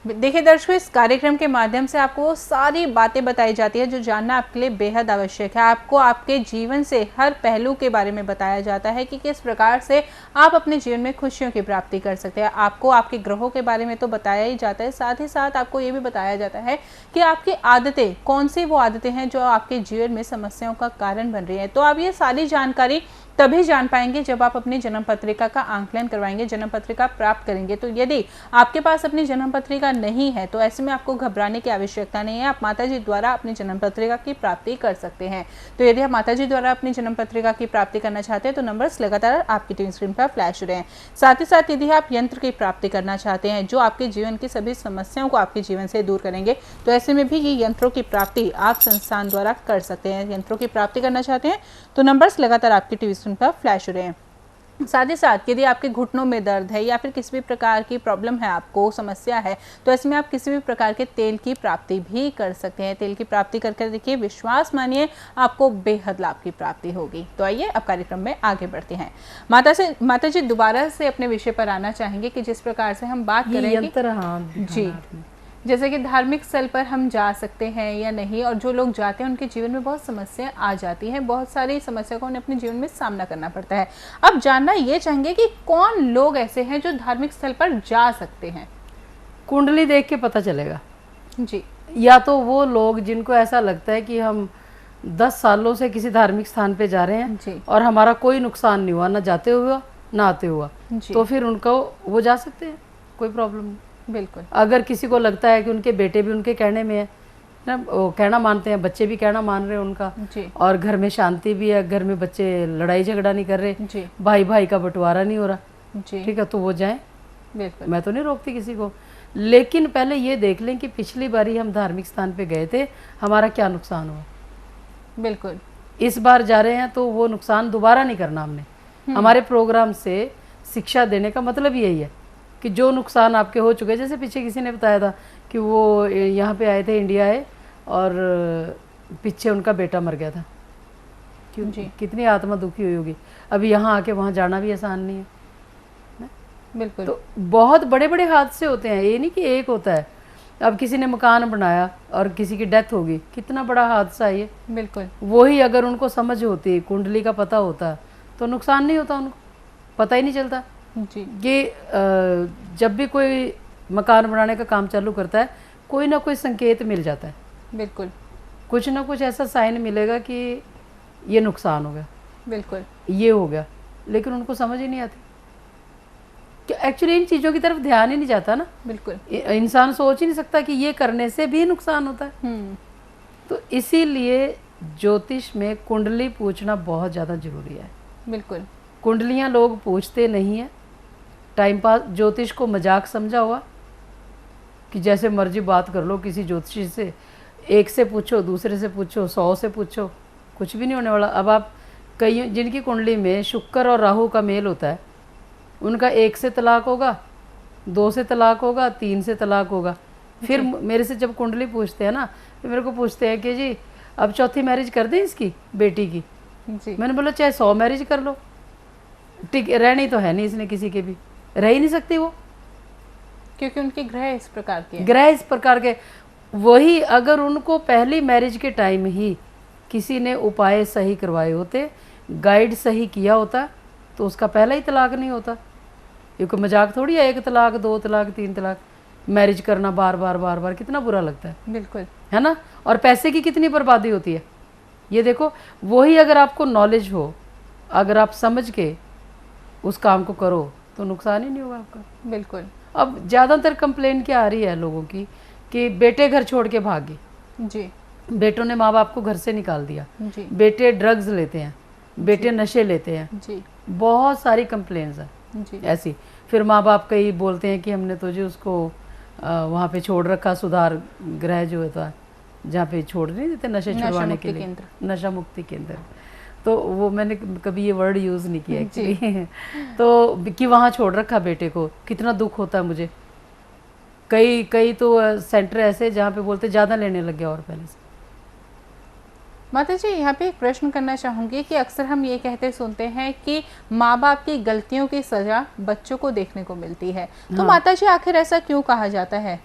देखिए दर्शकों, इस कार्यक्रम के माध्यम से आपको वो सारी बातें बताई जाती है जो जानना आपके लिए बेहद आवश्यक है। आपको आपके जीवन से हर पहलू के बारे में बताया जाता है कि किस प्रकार से आप अपने जीवन में खुशियों की प्राप्ति कर सकते हैं। आपको आपके ग्रहों के बारे में तो बताया ही जाता है, साथ ही साथ आपको ये भी बताया जाता है कि आपकी आदतें, कौन सी वो आदतें हैं जो आपके जीवन में समस्याओं का कारण बन रही है। तो आप ये सारी जानकारी तभी जान पाएंगे जब आप अपनी जन्म पत्रिका का आंकलन करवाएंगे, जन्म पत्रिका प्राप्त करेंगे। तो यदि आपके पास अपनी जन्म पत्रिका नहीं है तो ऐसे में आपको घबराने की आवश्यकता नहीं है, आप माताजी द्वारा अपनी जन्म पत्रिका की प्राप्ति कर सकते हैं। तो यदि आप माताजी द्वारा अपनी जन्म पत्रिका की प्राप्ति करना चाहते हैं तो नंबर्स लगातार आपकी टीवी स्क्रीन पर फ्लैश हो रहे हैं। साथ ही साथ यदि आप यंत्र की प्राप्ति करना चाहते हैं जो आपके जीवन की सभी समस्याओं को आपके जीवन से दूर करेंगे, तो ऐसे में भी ये यंत्रों की प्राप्ति आप संस्थान द्वारा कर सकते हैं। यंत्रों की प्राप्ति करना चाहते हैं तो नंबर्स लगातार आपकी टीवी स्क्रीन पर फ्लैश हो रहे हैं। साथ ही साथ यदि आपके घुटनों में दर्द है या फिर किसी भी प्रकार की प्रॉब्लम है, आपको समस्या है, तो इसमें आप किसी भी प्रकार के तेल की प्राप्ति भी कर सकते हैं। तेल की प्राप्ति करके देखिए, विश्वास मानिए आपको बेहद लाभ की प्राप्ति होगी। तो आइए अब कार्यक्रम में आगे बढ़ते हैं। माता जी दोबारा से अपने विषय पर आना चाहेंगे कि जिस प्रकार से हम बात करेंगे जी, जैसे कि धार्मिक स्थल पर हम जा सकते हैं या नहीं, और जो लोग जाते हैं उनके जीवन में बहुत समस्याएं आ जाती हैं, बहुत सारी समस्या को उन्हें अपने जीवन में सामना करना पड़ता है। अब जानना ये चाहेंगे कि कौन लोग ऐसे हैं जो धार्मिक स्थल पर जा सकते हैं। कुंडली देख के पता चलेगा जी। या तो वो लोग जिनको ऐसा लगता है कि हम 10 सालों से किसी धार्मिक स्थान पे जा रहे हैं और हमारा कोई नुकसान नहीं हुआ, ना जाते हुआ ना आते हुआ, तो फिर उनको वो जा सकते हैं, कोई प्रॉब्लम नहीं। बिल्कुल। अगर किसी को लगता है कि उनके बेटे भी उनके कहने में है ना, वो कहना मानते हैं, बच्चे भी कहना मान रहे हैं उनका जी। और घर में शांति भी है, घर में बच्चे लड़ाई झगड़ा नहीं कर रहे जी। भाई भाई का बंटवारा नहीं हो रहा जी। ठीक है, तो वो जाएं, बिल्कुल, मैं तो नहीं रोकती किसी को, लेकिन पहले ये देख लें कि पिछली बारी हम धार्मिक स्थान पे गए थे, हमारा क्या नुकसान हुआ। बिल्कुल। इस बार जा रहे हैं तो वो नुकसान दोबारा नहीं करना हमने। हमारे प्रोग्राम से शिक्षा देने का मतलब यही है कि जो नुकसान आपके हो चुके, जैसे पीछे किसी ने बताया था कि वो यहाँ पे आए थे, इंडिया आए, और पीछे उनका बेटा मर गया था, क्यों जी, कितनी आत्मा दुखी हुई होगी। अभी यहाँ आके वहाँ जाना भी आसान नहीं है। बिल्कुल। तो बहुत बड़े बड़े हादसे होते हैं, ये नहीं कि एक होता है। अब किसी ने मकान बनाया और किसी की डेथ होगी, कितना बड़ा हादसा है ये। बिल्कुल। वही अगर उनको समझ होती, कुंडली का पता होता, तो नुकसान नहीं होता, उनको पता ही नहीं चलता जी। ये जब भी कोई मकान बनाने का काम चालू करता है, कोई ना कोई संकेत मिल जाता है। बिल्कुल। कुछ ना कुछ ऐसा साइन मिलेगा कि ये नुकसान हो गया, बिल्कुल, ये हो गया, लेकिन उनको समझ ही नहीं आती कि एक्चुअली इन चीज़ों की तरफ ध्यान ही नहीं जाता ना, बिल्कुल। इंसान सोच ही नहीं सकता कि ये करने से भी नुकसान होता है। तो इसीलिए ज्योतिष में कुंडली पूछना बहुत ज़्यादा जरूरी है। बिल्कुल। कुंडलियाँ लोग पूछते नहीं है, टाइम पास, ज्योतिष को मजाक समझा हुआ कि जैसे मर्जी बात कर लो किसी ज्योतिषी से, एक से पूछो, दूसरे से पूछो, 100 से पूछो, कुछ भी नहीं होने वाला। अब आप कई जिनकी कुंडली में शुक्र और राहु का मेल होता है, उनका 1 से तलाक होगा, 2 से तलाक होगा, 3 से तलाक होगा। फिर मेरे से जब कुंडली पूछते हैं ना, तो मेरे को पूछते हैं कि जी अब चौथी मैरिज कर दें इसकी बेटी की। जी। मैंने बोला चाहे 100 मैरिज कर लो, ठीक रहनी तो है नहीं इसने किसी के भी, रह ही नहीं सकती वो, क्योंकि उनके ग्रह इस प्रकार के हैं। ग्रह इस प्रकार के। वही अगर उनको पहली मैरिज के टाइम ही किसी ने उपाय सही करवाए होते, गाइड सही किया होता, तो उसका पहला ही तलाक नहीं होता। ये कोई मजाक थोड़ी है, 1 तलाक, 2 तलाक, 3 तलाक, मैरिज करना बार बार बार बार कितना बुरा लगता है बिल्कुल। है ना। और पैसे की कितनी बर्बादी होती है। ये देखो, वही अगर आपको नॉलेज हो, अगर आप समझ के उस काम को करो तो नुकसान ही नहीं होगा आपका। बिल्कुल। अब ज़्यादातर कंप्लेन क्या आ रही है लोगों की कि बेटे घर छोड़ के भागे, जी। बेटों ने माँ बाप को घर से निकाल दिया, जी। बेटे ड्रग्स लेते हैं, बेटे नशे लेते हैं, जी। बहुत सारी कंप्लेंट्स हैं जी। ऐसी। फिर माँ बाप कई बोलते हैं कि हमने तो जी उसको वहाँ पे छोड़ रखा, सुधार गृह जो होता है जहाँ पे छोड़ नहीं देते नशे छुड़वाने के लिए, नशा मुक्ति केंद्र। तो वो मैंने कभी ये वर्ड यूज़ नहीं किया एक्चुअली तो कि वहाँ छोड़ रखा बेटे को, कितना दुख होता है मुझे। कई कई तो सेंटर ऐसे जहाँ पे बोलते ज़्यादा लेने लग गया और पहले से। माता जी, यहाँ पे एक प्रश्न करना चाहूँगी कि अक्सर हम ये कहते सुनते हैं कि माँ बाप की गलतियों की सज़ा बच्चों को देखने को मिलती है, तो माता जी आखिर ऐसा क्यों कहा जाता है?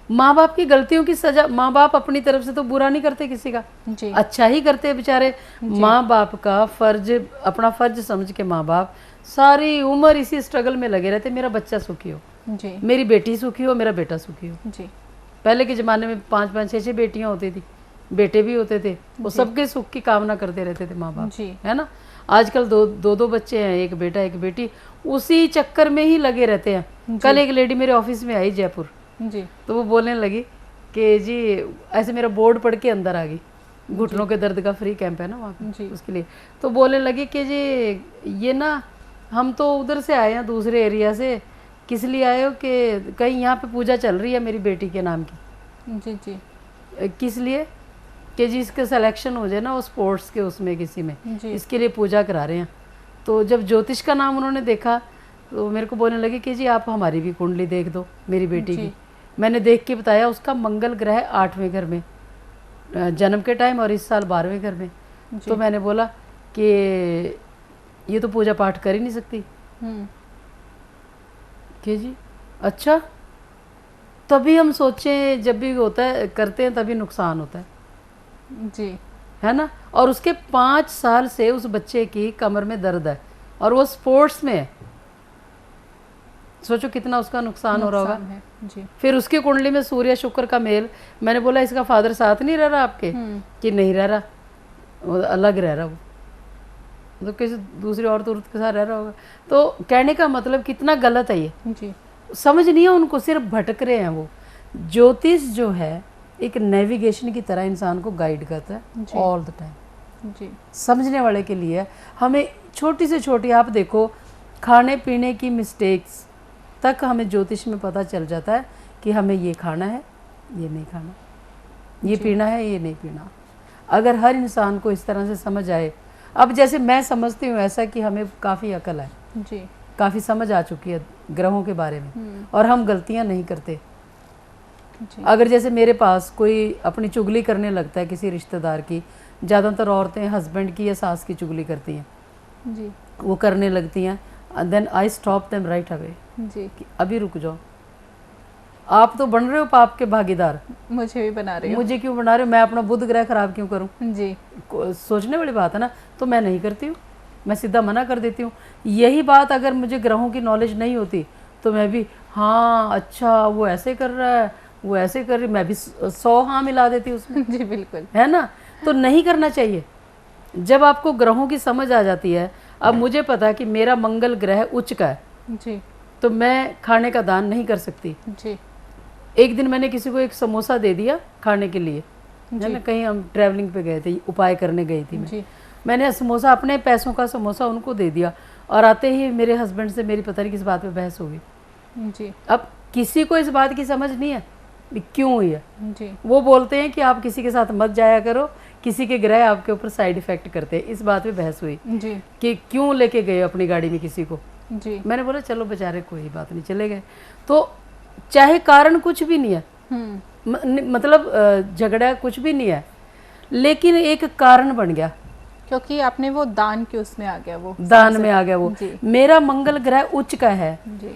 माँ बाप की गलतियों की सजा, माँ बाप अपनी तरफ से तो बुरा नहीं करते किसी का, जी। अच्छा ही करते हैं बेचारे। माँ बाप का फर्ज, अपना फर्ज समझ के माँ बाप सारी उम्र इसी स्ट्रगल में लगे रहते, मेरा बच्चा सुखी हो, जी। मेरी बेटी सुखी हो, मेरा बेटा सुखी हो। जी। पहले के ज़माने में 5-5, 6-6 बेटियाँ होती थी, बेटे भी होते थे, वो सबके सुख की कामना करते रहते थे माँ बाप, है ना। आजकल दो बच्चे हैं, एक बेटा एक बेटी, उसी चक्कर में ही लगे रहते हैं। कल एक लेडी मेरे ऑफिस में आई जयपुर, जी। तो वो बोलने लगी कि जी ऐसे मेरा बोर्ड पढ़ के अंदर आ गई, घुटनों के दर्द का फ्री कैंप है ना वहाँ पे उसके लिए। तो बोलने लगी कि जी ये ना हम तो उधर से आए हैं, दूसरे एरिया से, किस लिए आए हो कि कहीं यहाँ पे पूजा चल रही है मेरी बेटी के नाम की। जी। जी। किस लिए कि जी इसका सिलेक्शन हो जाए ना वो स्पोर्ट्स के उसमें किसी में, जी। इसके लिए पूजा करा रहे हैं। तो जब ज्योतिष का नाम उन्होंने देखा तो मेरे को बोलने लगे कि जी आप हमारी भी कुंडली देख दो मेरी बेटी की। मैंने देख के बताया, उसका मंगल ग्रह 8वें घर में जन्म के टाइम और इस साल 12वें घर में। तो मैंने बोला कि ये तो पूजा पाठ कर ही नहीं सकती। कि जी अच्छा, तभी हम सोचें जब भी होता है करते हैं तभी नुकसान होता है जी, है ना। और उसके 5 साल से उस बच्चे की कमर में दर्द है और वो स्पोर्ट्स में है, सोचो कितना उसका नुकसान हो रहा होगा। जी। फिर उसकी कुंडली में सूर्य शुक्र का मेल, मैंने बोला इसका फादर साथ नहीं रह रहा आपके, कि नहीं रह रहा, वो अलग रह रहा, वो तो किसी दूसरी औरत के साथ रह रहा होगा। तो कहने का मतलब कितना गलत है ये जी। समझ नहीं है उनको, सिर्फ भटक रहे हैं वो। ज्योतिष जो है एक नेविगेशन की तरह इंसान को गाइड करता है ऑल द टाइम जी। समझने वाले के लिए। हमें छोटी से छोटी, आप देखो खाने पीने की मिस्टेक्स तक हमें ज्योतिष में पता चल जाता है कि हमें ये खाना है, ये नहीं खाना, ये पीना है, ये नहीं पीना। अगर हर इंसान को इस तरह से समझ आए, अब जैसे मैं समझती हूँ ऐसा कि हमें काफ़ी अकल है जी, काफ़ी समझ आ चुकी है ग्रहों के बारे में और हम गलतियाँ नहीं करते। अगर जैसे मेरे पास कोई अपनी चुगली करने लगता है किसी रिश्तेदार की, ज़्यादातर औरतें हस्बैंड की या सास की चुगली करती हैं जी, वो करने लगती हैं, then I stop them right away जी, कि अभी रुक जाओ, आप तो बन रहे हो पाप के भागीदार, मुझे भी बना रहे हो, मुझे क्यों बना रहे हो, मैं अपना बुध ग्रह खराब क्यों करूं। जी, सोचने वाली बात है ना। तो मैं नहीं करती हूँ, मैं सीधा मना कर देती हूँ। यही बात अगर मुझे ग्रहों की नॉलेज नहीं होती तो मैं भी हाँ अच्छा वो ऐसे कर रहा है, वो ऐसे कर रही, मैं भी 100 हाँ मिला देती उसमें जी, बिल्कुल, है ना। तो नहीं करना चाहिए। जब आपको ग्रहों की समझ आ जाती है, अब मुझे पता है कि मेरा मंगल ग्रह उच्च का है, जी, तो मैं खाने का दान नहीं कर सकती। जी एक दिन मैंने किसी को एक समोसा दे दिया खाने के लिए, है ना, कहीं हम ट्रैवलिंग पे गए थे, उपाय करने गई थी मैं, जी मैंने समोसा, अपने पैसों का समोसा उनको दे दिया, और आते ही मेरे हस्बैंड से मेरी पता नहीं किस बात पे बहस हो गई। जी अब किसी को इस बात की समझ नहीं है कि क्यों हुई है। जी वो बोलते हैं कि आप किसी के साथ मत जाया करो, किसी के ग्रह आपके ऊपर साइड इफेक्ट करते हैं। इस बात पे बहस हुई जी कि क्यों लेके गए अपनी गाड़ी में किसी को। जी मैंने बोला चलो बेचारे कोई बात नहीं, चले गए। तो चाहे कारण कुछ भी नहीं है, मतलब झगड़ा कुछ भी नहीं है, लेकिन एक कारण बन गया, क्योंकि आपने वो दान के उसमें आ गया, वो दान में आ गया वो। जी मेरा मंगल ग्रह उच्च का है, जी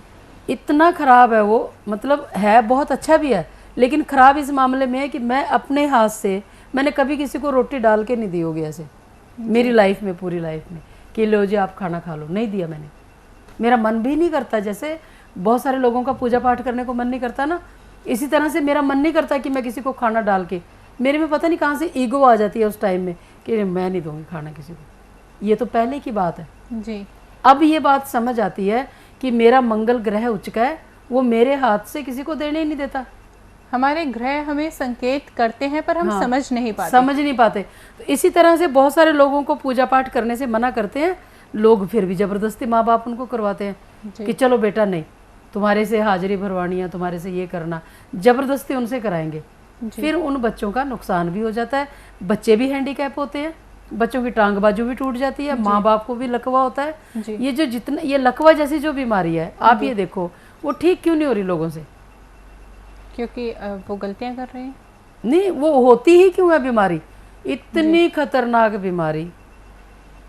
इतना खराब है वो, मतलब है बहुत अच्छा भी है, लेकिन खराब इस मामले में है कि मैं अपने हाथ से, मैंने कभी किसी को रोटी डाल के नहीं दी होगी ऐसे मेरी लाइफ में, पूरी लाइफ में, कि लो जी आप खाना खा लो, नहीं दिया मैंने। मेरा मन भी नहीं करता, जैसे बहुत सारे लोगों का पूजा पाठ करने को मन नहीं करता ना, इसी तरह से मेरा मन नहीं करता कि मैं किसी को खाना डाल के, मेरे में पता नहीं कहाँ से ईगो आ जाती है उस टाइम में कि मैं नहीं दूंगी खाना किसी को। ये तो पहले की बात है। जी अब ये बात समझ आती है कि मेरा मंगल ग्रह उच्च का है, वो मेरे हाथ से किसी को देने ही नहीं देता। हमारे ग्रह हमें संकेत करते हैं पर हम समझ नहीं पाते। समझ नहीं पाते। तो इसी तरह से बहुत सारे लोगों को पूजा पाठ करने से मना करते हैं लोग, फिर भी जबरदस्ती माँ बाप उनको करवाते हैं कि चलो बेटा नहीं, तुम्हारे से हाजिरी भरवानी है, तुम्हारे से ये करना, जबरदस्ती उनसे कराएंगे। फिर उन बच्चों का नुकसान भी हो जाता है, बच्चे भी हैंडीकैप होते हैं, बच्चों की टांग बाजू भी टूट जाती है, माँ बाप को भी लकवा होता है। ये जो जितना ये लकवा जैसी जो बीमारी है, आप ये देखो वो ठीक क्यों नहीं हो रही लोगों से, क्योंकि वो गलतियां कर रहे हैं। नहीं, वो होती ही क्यों है बीमारी, इतनी खतरनाक बीमारी,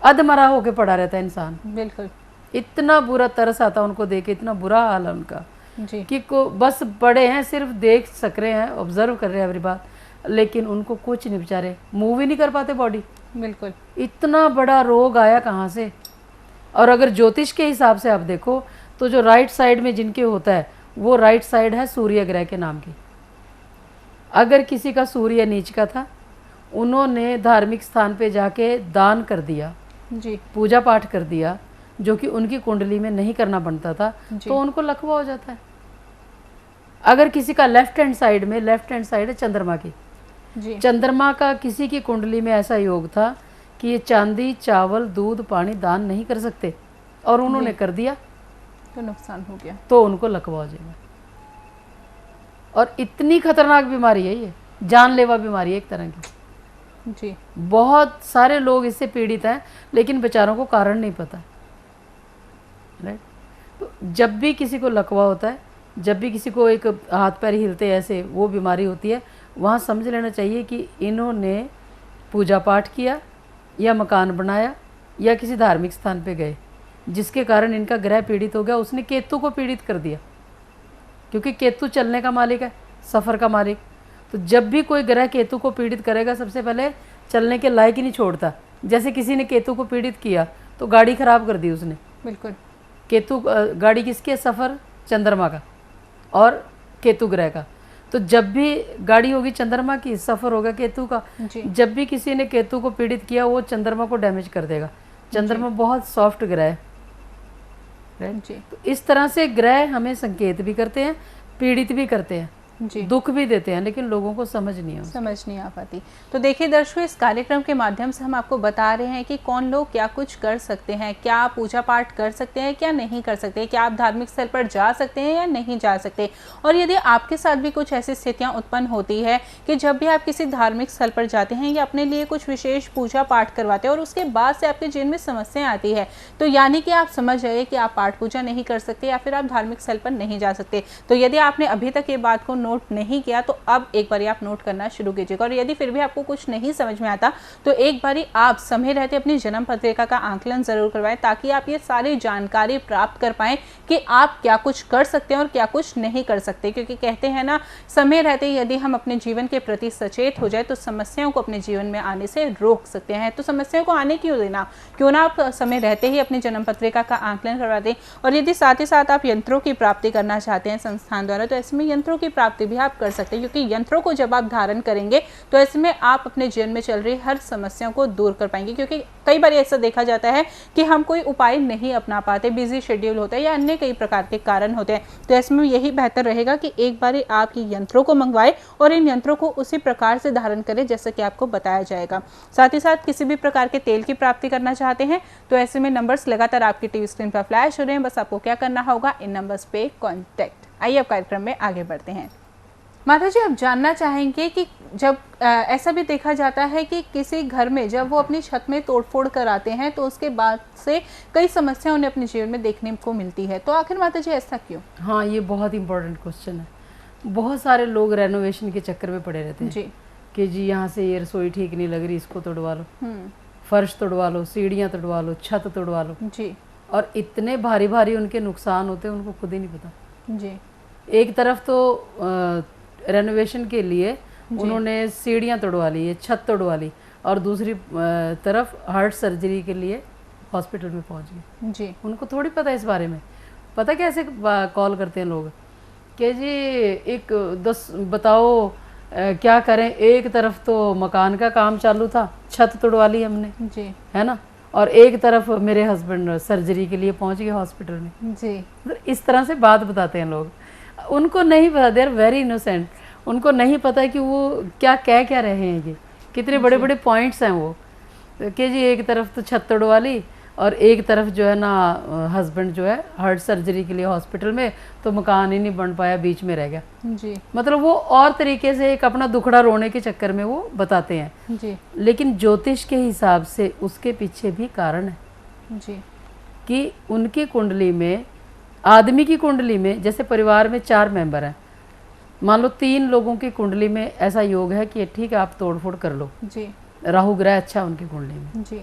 अधमरा होके पड़ा रहता है इंसान। बिल्कुल। इतना बुरा तरस आता है उनको देख के, इतना बुरा हाल है उनका जी कि को बस बड़े हैं, सिर्फ देख सक रहे हैं, ऑब्जर्व कर रहे हैं एवरी बात, लेकिन उनको कुछ नहीं, बेचारे मूव ही नहीं कर पाते बॉडी। बिल्कुल। इतना बड़ा रोग आया कहाँ से। और अगर ज्योतिष के हिसाब से आप देखो तो जो राइट साइड में जिनके होता है वो राइट साइड है सूर्य ग्रह के नाम की। अगर किसी का सूर्य नीच का था, उन्होंने धार्मिक स्थान पे जाके दान कर दिया, जी पूजा पाठ कर दिया, जो कि उनकी कुंडली में नहीं करना बनता था, तो उनको लकवा हो जाता है। अगर किसी का लेफ्ट हैंड साइड में, लेफ्ट हैंड साइड है चंद्रमा की, जी चंद्रमा का किसी की कुंडली में ऐसा योग था कि ये चांदी, चावल, दूध, पानी दान नहीं कर सकते, और उन्होंने कर दिया तो नुकसान हो गया, तो उनको लकवा हो जाएगा। और इतनी खतरनाक बीमारी है ये, जानलेवा बीमारी है एक तरह की। जी बहुत सारे लोग इससे पीड़ित हैं, लेकिन बेचारों को कारण नहीं पता। राइट। तो जब भी किसी को लकवा होता है, जब भी किसी को एक हाथ पैर हिलते ऐसे वो बीमारी होती है, वहाँ समझ लेना चाहिए कि इन्होंने पूजा पाठ किया या मकान बनाया या किसी धार्मिक स्थान पे गए, जिसके कारण इनका ग्रह पीड़ित हो गया। उसने केतु को पीड़ित कर दिया, क्योंकि केतु चलने का मालिक है, सफ़र का मालिक। तो जब भी कोई ग्रह केतु को पीड़ित करेगा, सबसे पहले चलने के लायक ही नहीं छोड़ता। जैसे किसी ने केतु को पीड़ित किया तो गाड़ी खराब कर दी उसने। बिल्कुल। केतु गाड़ी किसके, सफ़र चंद्रमा का और केतु ग्रह का। तो जब भी गाड़ी होगी चंद्रमा की, सफ़र होगा केतु का। जब भी किसी ने केतु को पीड़ित किया, वो चंद्रमा को डैमेज कर देगा। चंद्रमा बहुत सॉफ्ट ग्रह है, राइट। तो इस तरह से ग्रह हमें संकेत भी करते हैं, पीड़ित भी करते हैं, जी दुख भी देते हैं, लेकिन लोगों को समझ नहीं आ पाती। तो देखिए दर्शकों, इस कार्यक्रम के माध्यम से हम आपको बता रहे हैं कि कौन लोग क्या कुछ कर सकते हैं, क्या आप पूजा पाठ कर सकते हैं, क्या नहीं कर सकते, क्या आप धार्मिक स्थल पर जा सकते हैं या नहीं जा सकते। और यदि आपके साथ भी कुछ ऐसी स्थितियां उत्पन्न होती है कि जब भी आप किसी धार्मिक स्थल पर जाते हैं या अपने लिए कुछ विशेष पूजा पाठ करवाते हैं और उसके बाद से आपके जीवन में समस्याएं आती है, तो यानी कि आप समझ जाइए कि आप पाठ पूजा नहीं कर सकते या फिर आप धार्मिक स्थल पर नहीं जा सकते। तो यदि आपने अभी तक ये बात को नोट नहीं किया तो अब एक बारी आप नोट करना शुरू कीजिएगा। और यदि फिर भी आपको कुछ नहीं समझ में आता तो एक बारी आप समय रहते अपनी जन्म पत्रिका का आंकलन जरूर करवाएं, ताकि आप ये सारी जानकारी प्राप्त कर पाएं कि आप क्या कुछ कर सकते हैं और क्या कुछ नहीं कर सकते। क्योंकि कहते हैं ना, समय रहते यदि हम अपने जीवन के प्रति सचेत हो जाए तो समस्याओं को अपने जीवन में आने से रोक सकते हैं। तो समस्याओं को आने क्यों देना, क्यों ना आप समय रहते ही अपनी जन्म पत्रिका का आंकलन करवा दें। और यदि साथ ही साथ आप यंत्रों की प्राप्ति करना चाहते हैं संस्थान द्वारा, तो ऐसे में यंत्रों की प्राप्ति प्राप्ति भी आप कर सकते हैं, क्योंकि यंत्रों को जब आप धारण करेंगे तो ऐसे में आप अपने जीवन में चल रही हर समस्याओं को दूर कर पाएंगे। क्योंकि कई बार ऐसा देखा जाता है कि हम कोई उपाय नहीं अपना पाते, बिजी शेड्यूल होता है या अन्य कई प्रकार के कारण होते हैं, तो ऐसे में यही बेहतर रहेगा कि एक बार आप ये यंत्रों को मंगवाएं और इन यंत्रों को उसी प्रकार से धारण करें जैसा कि आपको बताया जाएगा। साथ ही साथ किसी भी प्रकार के तेल की प्राप्ति करना चाहते हैं तो ऐसे में नंबर्स लगातार आपकी टीवी स्क्रीन पर फ्लैश हो रहे हैं, बस आपको क्या करना होगा, इन नंबर्स पे कॉन्टैक्ट। आइए अब कार्यक्रम में आगे बढ़ते हैं। माता जी, आप जानना चाहेंगे कि जब ऐसा भी देखा जाता है कि किसी घर में जब वो अपनी छत में तोड़फोड़ कराते हैं तो उसके बाद से कई समस्याएं उन्हें अपने जीवन में देखने को मिलती है, तो आखिर माता जी ऐसा क्यों? हाँ, ये बहुत इंपॉर्टेंट क्वेश्चन है। बहुत सारे लोग रेनोवेशन के चक्कर में पड़े रहते हैं जी कि जी यहाँ से ये रसोई ठीक नहीं लग रही, इसको तोड़वा लो, फर्श तोड़वा लो, सीढ़ियाँ तोड़वा लो, छत तोड़वा लो जी। और इतने भारी भारी उनके नुकसान होते हैं उनको खुद ही नहीं पता जी। एक तरफ तो रेनोवेशन के लिए उन्होंने सीढ़ियाँ तोड़वा ली, छत तोड़वा ली, और दूसरी तरफ हार्ट सर्जरी के लिए हॉस्पिटल में पहुंच गए। जी। उनको थोड़ी पता है इस बारे में। पता कैसे कॉल करते हैं लोग कि जी एक 10 बताओ क्या करें, एक तरफ तो मकान का काम चालू था, छत तोड़वा ली हमने, जी, है ना, और एक तरफ मेरे हस्बैंड सर्जरी के लिए पहुंच गए हॉस्पिटल में। जी। तो इस तरह से बात बताते हैं लोग। उनको नहीं पता, दे आर वेरी इनोसेंट, उनको नहीं पता है कि वो क्या कह क्या रहे हैं, ये कितने बड़े बड़े पॉइंट्स हैं वो, कि जी एक तरफ तो छत तोड़वा ली और एक तरफ जो है ना हस्बैंड जो है हार्ट सर्जरी के लिए हॉस्पिटल में, तो मकान ही नहीं बन पाया, बीच में रह गया। जी। मतलब वो और तरीके से एक अपना दुखड़ा रोने के चक्कर में वो बताते हैं। जी। लेकिन ज्योतिष के हिसाब से उसके पीछे भी कारण है जी। कि उनकी कुंडली में, आदमी की कुंडली में, जैसे परिवार में 4 मेंबर हैं, मान लो 3 लोगों की कुंडली में ऐसा योग है कि ठीक है आप तोड़फोड़ कर लो, जी। राहु ग्रह अच्छा उनकी कुंडली में। जी।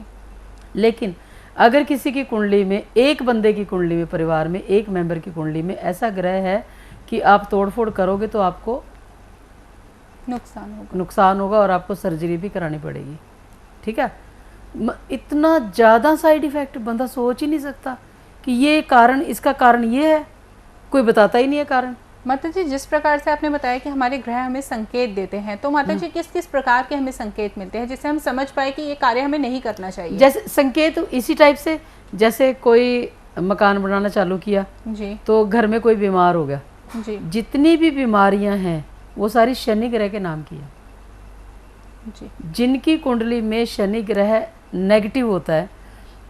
लेकिन अगर किसी की कुंडली में, एक बंदे की कुंडली में, परिवार में एक मेंबर की कुंडली में ऐसा ग्रह है कि आप तोड़फोड़ करोगे तो आपको नुकसान होगा और आपको सर्जरी भी करानी पड़ेगी। ठीक है, इतना ज़्यादा साइड इफेक्ट बंदा सोच ही नहीं सकता कि ये कारण, इसका कारण ये है, कोई बताता ही नहीं है कारण। माता जी, जिस प्रकार से आपने बताया कि हमारे ग्रह हमें संकेत देते हैं, तो माता जी किस किस प्रकार के हमें संकेत मिलते हैं जिससे हम समझ पाए कि ये कार्य हमें नहीं करना चाहिए? जैसे संकेत इसी टाइप से, जैसे कोई मकान बनाना चालू किया जी, तो घर में कोई बीमार हो गया, जी, जितनी भी बीमारियां हैं वो सारी शनि ग्रह के नाम की है। जी, जिनकी कुंडली में शनि ग्रह नेगेटिव होता है,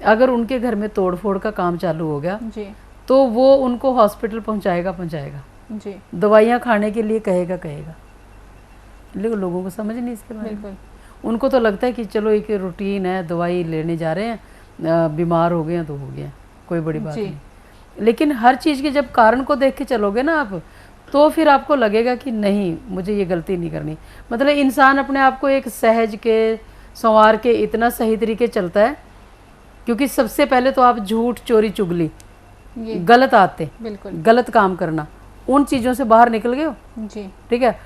अगर उनके घर में तोड़फोड़ का काम चालू हो गया जी, तो वो उनको हॉस्पिटल पहुंचाएगा, जी, दवाइयाँ खाने के लिए कहेगा, लेकिन लोगों को समझ नहीं इसके बारे में। बिल्कुल। उनको तो लगता है कि चलो एक रूटीन है, दवाई लेने जा रहे हैं, बीमार हो गए हैं तो हो गया, कोई बड़ी बात नहीं। लेकिन हर चीज़ के जब कारण को देख के चलोगे ना आप, तो फिर आपको लगेगा कि नहीं, मुझे ये गलती नहीं करनी। मतलब इंसान अपने आप को एक सहज के, संवार के इतना सही तरीके चलता है, क्योंकि सबसे पहले तो आप झूठ, चोरी, चुगली, गलत आते, बिल्कुल, गलत काम करना, उन चीज़ों से बाहर निकल गए हो। जी, ठीक है,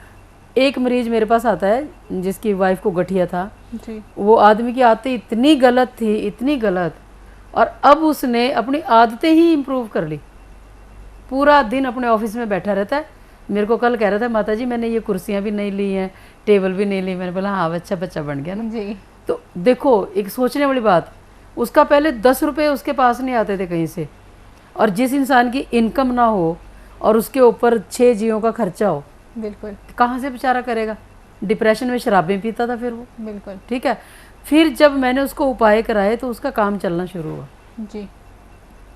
एक मरीज मेरे पास आता है जिसकी वाइफ को गठिया था, जी, वो आदमी की आदतें इतनी गलत थी, इतनी गलत, और अब उसने अपनी आदतें ही इम्प्रूव कर ली। पूरा दिन अपने ऑफिस में बैठा रहता है। मेरे को कल कह रहा था, माता जी मैंने ये कुर्सियाँ भी नहीं ली हैं, टेबल भी नहीं ली। मैंने बोला हाँ, अच्छा बच्चा बन गया ना। जी। तो देखो, एक सोचने वाली बात, उसका पहले 10 रुपये उसके पास नहीं आते थे कहीं से, और जिस इंसान की इनकम ना हो और उसके ऊपर 6 जीवों का खर्चा हो, बिल्कुल, कहाँ से बेचारा करेगा। डिप्रेशन में शराबें पीता था फिर वो। बिल्कुल, ठीक है, फिर जब मैंने उसको उपाय कराए तो उसका काम चलना शुरू हुआ। जी,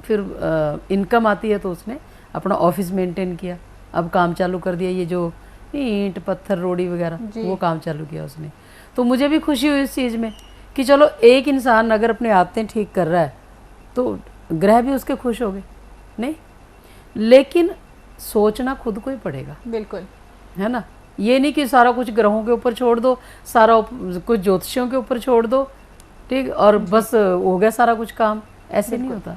फिर इनकम आती है तो उसने अपना ऑफिस मेंटेन किया, अब काम चालू कर दिया, ये जो ईंट पत्थर रोड़ी वगैरह वो काम चालू किया उसने। तो मुझे भी खुशी हुई इस चीज़ में कि चलो एक इंसान अगर अपने आदतें ठीक कर रहा है तो ग्रह भी उसके खुश हो गए। नहीं, लेकिन सोचना खुद को ही पड़ेगा, बिल्कुल, है ना। ये नहीं कि सारा कुछ ग्रहों के ऊपर छोड़ दो, सारा कुछ ज्योतिषियों के ऊपर छोड़ दो, ठीक, और बस हो गया सारा कुछ काम, ऐसे नहीं होता।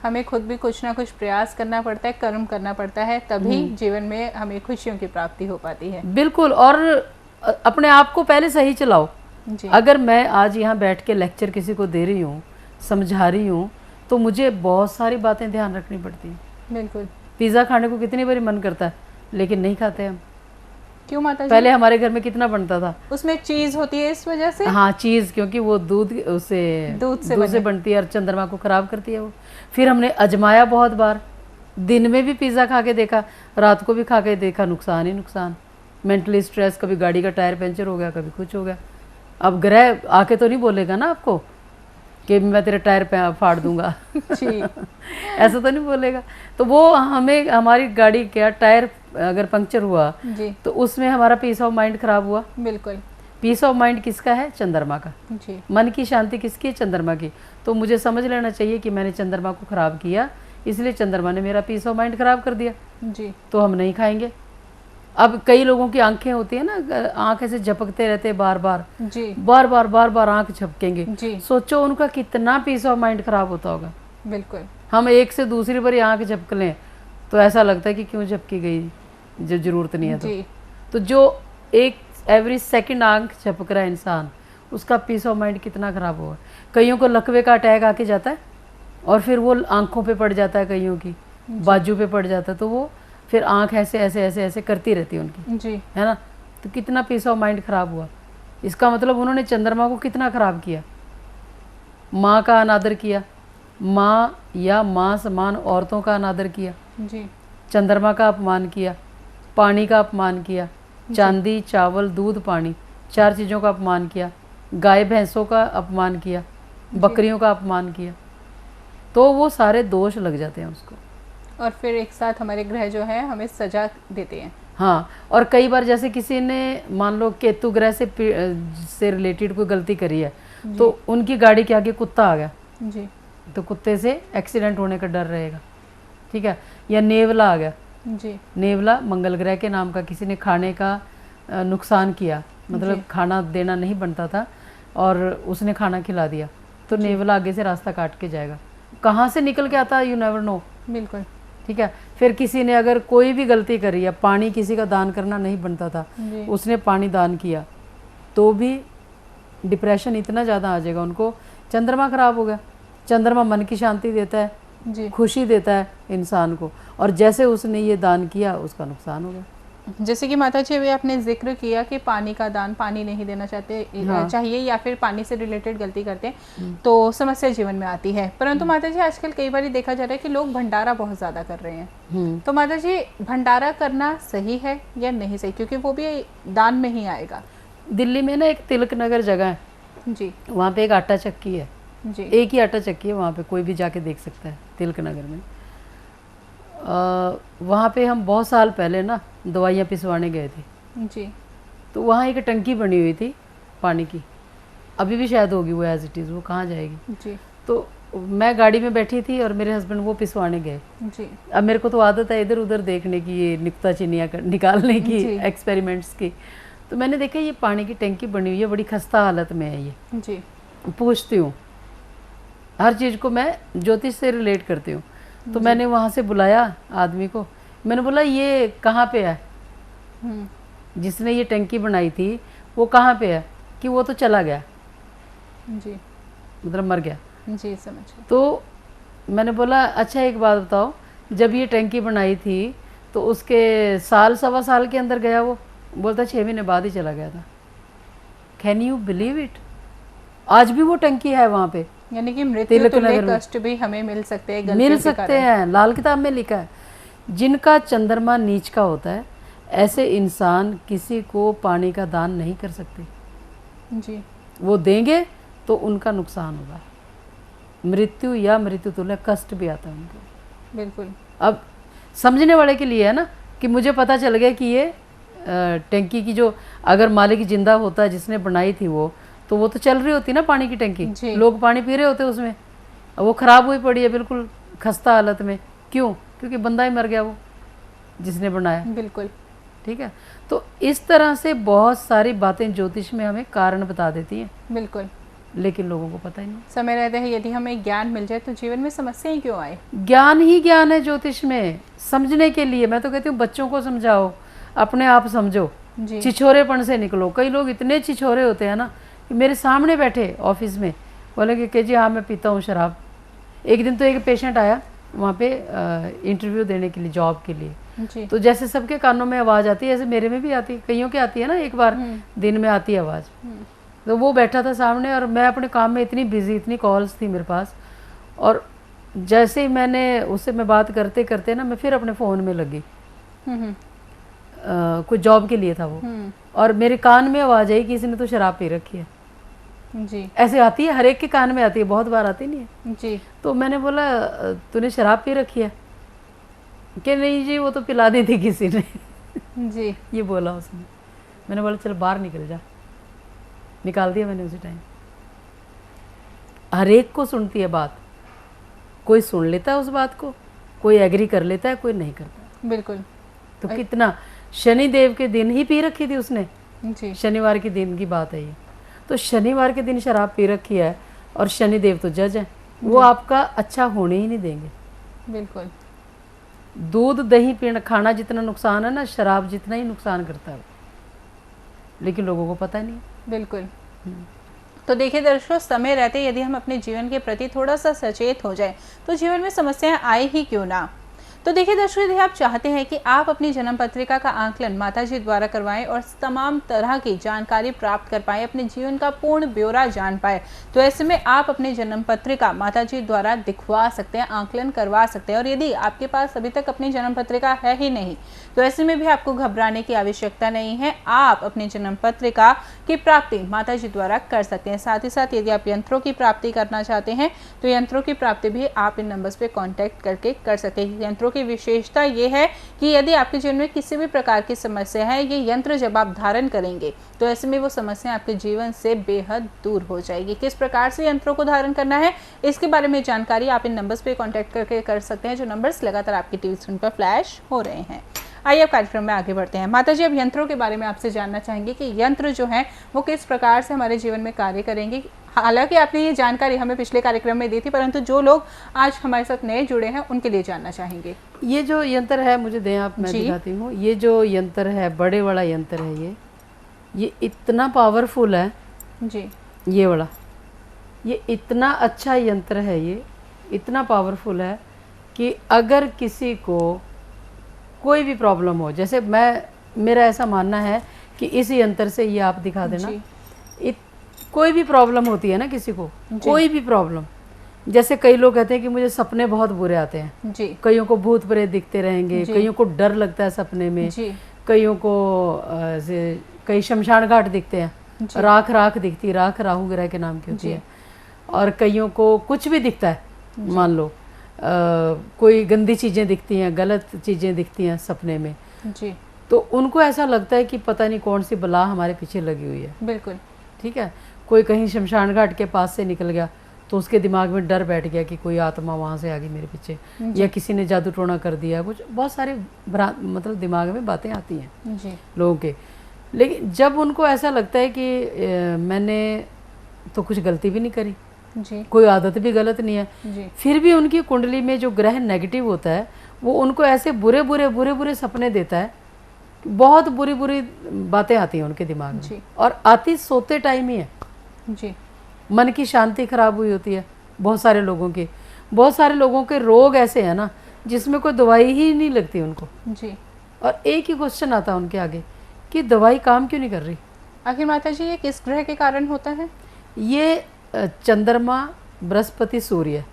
हमें खुद भी कुछ ना कुछ प्रयास करना पड़ता है, कर्म करना पड़ता है, तभी जीवन में हमें खुशियों की प्राप्ति हो पाती है। बिल्कुल, और अपने आप को पहले सही चलाओ। जी, अगर मैं आज यहाँ बैठ के लेक्चर किसी को दे रही हूँ, समझा रही हूँ, तो मुझे बहुत सारी बातें ध्यान रखनी पड़ती हैं। बिल्कुल, पिज़्ज़ा खाने को कितनी बारी मन करता है, लेकिन नहीं खाते हम। क्यों माता जी? पहले हमारे घर में कितना बनता था। उसमें चीज होती है इस वजह से। हाँ, चीज़, क्योंकि वो दूध से बनती है और चंद्रमा को खराब करती है वो। फिर हमने अजमाया बहुत बार, दिन में भी पिज़्ज़ा खा के देखा, रात को भी खा के देखा, नुकसान ही नुकसान। मेंटली स्ट्रेस, कभी गाड़ी का टायर पंचर हो गया, कभी कुछ हो गया। अब ग्रह आके तो नहीं बोलेगा ना आपको कि मैं तेरे टायर पे फाड़ दूंगा जी। ऐसा तो नहीं बोलेगा। तो वो हमें, हमारी गाड़ी क्या टायर अगर पंक्चर हुआ जी। तो उसमें हमारा पीस ऑफ माइंड खराब हुआ। बिल्कुल। पीस ऑफ माइंड किसका है? चंद्रमा का। जी। मन की शांति किसकी है? चंद्रमा की। तो मुझे समझ लेना चाहिए कि मैंने चंद्रमा को खराब किया, इसलिए चंद्रमा ने मेरा पीस ऑफ माइंड खराब कर दिया। जी। तो हम नहीं खाएंगे। अब कई लोगों की आंखें होती है ना, आंख ऐसे झपकते रहते हैं बार बार, जी। बार बार बार बार आंख झपकेंगे। जी। सोचो उनका कितना पीस ऑफ माइंड खराब होता होगा। बिल्कुल। हम एक से दूसरी बार आंख झपक लें तो ऐसा लगता है कि क्यों झपकी गई, जो जरूरत नहीं है। जी। तो जो एक एवरी सेकंड आंख झपक रहा है इंसान, उसका पीस ऑफ माइंड कितना खराब होगा। कईयों को लकवे का अटैक आके जाता है और फिर वो आंखों पे पड़ जाता है, कईयों की बाजू पे पड़ जाता है, तो वो फिर आंख ऐसे ऐसे ऐसे ऐसे करती रहती है उनकी, जी। है ना। तो कितना पीस ऑफ माइंड खराब हुआ। इसका मतलब उन्होंने चंद्रमा को कितना खराब किया। माँ का अनादर किया, माँ या माँ समान औरतों का अनादर किया, जी। चंद्रमा का अपमान किया, पानी का अपमान किया, चांदी चावल दूध पानी, 4 चीज़ों का अपमान किया, गाय भैंसों का अपमान किया, बकरियों का अपमान किया, तो वो सारे दोष लग जाते हैं उसको। और फिर एक साथ हमारे ग्रह जो है हमें सजा देते हैं। हाँ, और कई बार जैसे किसी ने मान लो केतु ग्रह से रिलेटेड कोई गलती करी है, तो उनकी गाड़ी के आगे कुत्ता आ गया, जी। तो कुत्ते से एक्सीडेंट होने का डर रहेगा, ठीक है। या नेवला आ गया, जी। नेवला मंगल ग्रह के नाम का, किसी ने खाने का नुकसान किया, मतलब खाना देना नहीं बनता था और उसने खाना खिला दिया, तो नेवला आगे से रास्ता काट के जाएगा। कहाँ से निकल के आता है यू नेवर नो। बिल्कुल। ठीक है। फिर किसी ने अगर कोई भी गलती करी है, पानी किसी का दान करना नहीं बनता था, उसने पानी दान किया, तो भी डिप्रेशन इतना ज़्यादा आ जाएगा उनको। चंद्रमा खराब हो गया। चंद्रमा मन की शांति देता है, जी। खुशी देता है इंसान को, और जैसे उसने ये दान किया उसका नुकसान हो गया। जैसे कि माता जी अभी आपने जिक्र किया कि पानी का दान, पानी नहीं देना चाहिए या फिर पानी से रिलेटेड गलती करते हैं तो समस्या जीवन में आती है। परंतु माता जी आजकल कई बार देखा जा रहा है कि लोग भंडारा बहुत ज़्यादा कर रहे हैं, तो माता जी भंडारा करना सही है या नहीं सही, क्योंकि वो भी दान में ही आएगा। दिल्ली में ना एक तिलक नगर जगह है, जी। वहाँ पे एक आटा चक्की है, जी। एक ही आटा चक्की है वहाँ पे, कोई भी जाके देख सकता है तिलक नगर में। वहाँ पे हम बहुत साल पहले ना दवाइयाँ पिसवाने गए थे, जी। तो वहाँ एक टंकी बनी हुई थी पानी की, अभी भी शायद होगी वो एज इट इज़, वो कहाँ जाएगी। जी। तो मैं गाड़ी में बैठी थी और मेरे हस्बैंड वो पिसवाने गए। जी। अब मेरे को तो आदत है इधर उधर देखने की, ये नुक्ता चिनिया निकालने की, एक्सपेरिमेंट्स की। तो मैंने देखा ये पानी की टंकी बनी हुई है, बड़ी खस्ता हालत में है ये। जी। पूछती हूँ, हर चीज़ को मैं ज्योतिष से रिलेट करती हूँ, तो मैंने वहाँ से बुलाया आदमी को, मैंने बोला ये कहाँ पे है, जिसने ये टंकी बनाई थी वो कहाँ पे है, कि वो तो चला गया, जी। मतलब मर गया। जी, समझ गए। तो मैंने बोला अच्छा एक बात बताओ, जब ये टंकी बनाई थी तो उसके साल सवा साल के अंदर गया वो? बोलता 6 महीने बाद ही चला गया था। Can you believe it? आज भी वो टंकी है वहाँ पे। यानी कि मृत्यु तुल्य कष्ट भी हमें मिल सकते हैं, मिल सकते हैं। लाल किताब में लिखा है, जिनका चंद्रमा नीच का होता है ऐसे इंसान किसी को पानी का दान नहीं कर सकते। जी। वो देंगे तो उनका नुकसान होगा, मृत्यु या मृत्यु तुल्य कष्ट भी आता है उनको। बिल्कुल। अब समझने वाले के लिए है ना, कि मुझे पता चल गया कि ये टंकी की जो अगर मालिक जिंदा होता है जिसने बनाई थी वो तो चल रही होती ना पानी की टंकी, लोग पानी पी रहे होते उसमें, वो खराब हुई पड़ी है बिल्कुल खस्ता हालत में। क्यों? क्योंकि बंदा ही मर गया वो जिसने बनाया। बिल्कुल। ठीक है। तो इस तरह से बहुत सारी बातें ज्योतिष में हमें कारण बता देती हैं। बिल्कुल। लेकिन लोगों को पता ही नहीं। समय रहते हैं यदि हमें ज्ञान मिल जाए तो जीवन में समस्याएं क्यों आए? ज्ञान ही ज्ञान है ज्योतिष में, समझने के लिए। मैं तो कहती हूँ बच्चों को समझाओ, अपने आप समझो, छिछोरेपन से निकलो। कई लोग इतने छिछोरे होते हैं ना कि मेरे सामने बैठे ऑफिस में बोले कि जी हाँ मैं पीता हूँ शराब। एक दिन तो एक पेशेंट आया वहाँ पे इंटरव्यू देने के लिए, जॉब के लिए, जी। तो जैसे सबके कानों में आवाज़ आती है ऐसे मेरे में भी आती है, कईयों के आती है ना, एक बार दिन में आती है आवाज़। तो वो बैठा था सामने और मैं अपने काम में इतनी बिजी, इतनी कॉल्स थी मेरे पास, और जैसे ही मैंने उससे मैं बात करते करते ना मैं फिर अपने फ़ोन में लगी। कुछ जॉब के लिए था वो, और मेरे कान में आवाज़ आई कि इसने तो शराब पी रखी है। जी। ऐसे आती है, हर एक के कान में आती है, बहुत बार आती नहीं है। जी। तो मैंने बोला तूने शराब पी रखी है? कि नहीं जी वो तो पिला दी थी किसी ने। जी। ये बोला उसने। मैंने बोला चल बाहर निकल जा, निकाल दिया मैंने उसी टाइम। हर एक को सुनती है बात, कोई सुन लेता है उस बात को, कोई एग्री कर लेता है, कोई नहीं करता। बिल्कुल। तो कितना, शनिदेव के दिन ही पी रखी थी उसने, जी। शनिवार के दिन की बात है ये। तो शनिवार के दिन शराब पी रखी है, और शनिदेव तो जज है, वो आपका अच्छा होने ही नहीं देंगे। बिल्कुल। दूध दही पीना खाना जितना नुकसान है ना, शराब जितना ही नुकसान करता है, लेकिन लोगों को पता नहीं। बिल्कुल। तो देखिए दर्शकों, समय रहते यदि हम अपने जीवन के प्रति थोड़ा सा सचेत हो जाए तो जीवन में समस्याएं आए ही क्यों ना। तो देखिए दर्शकों, यदि आप चाहते हैं कि आप अपनी जन्म पत्रिका का आंकलन माताजी द्वारा करवाएं और तमाम तरह की जानकारी प्राप्त कर पाएं, अपने जीवन का पूर्ण ब्यौरा जान पाए, तो ऐसे में आप अपनी जन्म पत्रिका माताजी द्वारा दिखवा सकते हैं, आंकलन करवा सकते हैं। और यदि आपके पास अभी तक अपनी जन्म पत्रिका है ही नहीं, तो ऐसे में भी आपको घबराने की आवश्यकता नहीं है। आप अपनी जन्म पत्रिका की प्राप्ति माताजी द्वारा कर सकते हैं। साथ ही साथ यदि आप यंत्रों की प्राप्ति करना चाहते हैं तो यंत्रों की प्राप्ति भी आप इन नंबर्स पे कांटेक्ट करके कर सकते हैं। यंत्रों की विशेषता ये है कि यदि आपके जीवन में किसी भी प्रकार की समस्या है, ये यंत्र जब आप धारण करेंगे तो ऐसे में वो समस्या आपके जीवन से बेहद दूर हो जाएगी। किस प्रकार से यंत्रों को धारण करना है, इसके बारे में जानकारी आप इन नंबर्स पे कांटेक्ट करके कर सकते हैं, जो नंबर्स लगातार आपकी टीवी स्क्रीन पर फ्लैश हो रहे हैं। आइए अब कार्यक्रम में आगे बढ़ते हैं। माता जी, अब यंत्रों के बारे में आपसे जानना चाहेंगे कि यंत्र जो हैं वो किस प्रकार से हमारे जीवन में कार्य करेंगे। हालांकि आपने ये जानकारी हमें पिछले कार्यक्रम में दी थी, परंतु जो लोग आज हमारे साथ नए जुड़े हैं उनके लिए जानना चाहेंगे। ये जो यंत्र है, मुझे दें आप, मैं दिखाती हूँ। ये जो यंत्र है, बड़े वाला यंत्र है, ये इतना पावरफुल है जी। ये वाला, ये इतना अच्छा यंत्र है, ये इतना पावरफुल है कि अगर किसी को कोई भी प्रॉब्लम हो, जैसे मेरा ऐसा मानना है कि इस यंत्र से, ये आप दिखा देना, कोई भी प्रॉब्लम होती है ना किसी को, कोई भी प्रॉब्लम, जैसे कई लोग कहते हैं कि मुझे सपने बहुत बुरे आते हैं जी। कईयों को भूत प्रेत दिखते रहेंगे, कईयों को डर लगता है सपने में जी। कईयों को कई शमशान घाट दिखते हैं, राख राख दिखती है, राख राहु ग्रह के नाम की होती है, और कईयों को कुछ भी दिखता है, मान लो कोई गंदी चीज़ें दिखती हैं, गलत चीज़ें दिखती हैं सपने में जी। तो उनको ऐसा लगता है कि पता नहीं कौन सी बला हमारे पीछे लगी हुई है। बिल्कुल ठीक है। कोई कहीं शमशान घाट के पास से निकल गया तो उसके दिमाग में डर बैठ गया कि कोई आत्मा वहाँ से आ गई मेरे पीछे, या किसी ने जादू टोना कर दिया, कुछ बहुत सारे मतलब दिमाग में बातें आती हैं जी। लोगों के। लेकिन जब उनको ऐसा लगता है कि मैंने तो कुछ गलती भी नहीं करी जी, कोई आदत भी गलत नहीं है जी, फिर भी उनकी कुंडली में जो ग्रह नेगेटिव होता है वो उनको ऐसे बुरे बुरे सपने देता है, बहुत बुरी बुरी बातें आती हैं उनके दिमाग में, और आती सोते टाइम ही है जी। मन की शांति खराब हुई होती है बहुत सारे लोगों की, बहुत सारे लोगों के रोग ऐसे हैं ना जिसमें कोई दवाई ही नहीं लगती उनको जी। और एक ही क्वेश्चन आता है उनके आगे कि दवाई काम क्यों नहीं कर रही। आखिर माता जी ये किस ग्रह के कारण होता है? ये चंद्रमा, बृहस्पति, सूर्य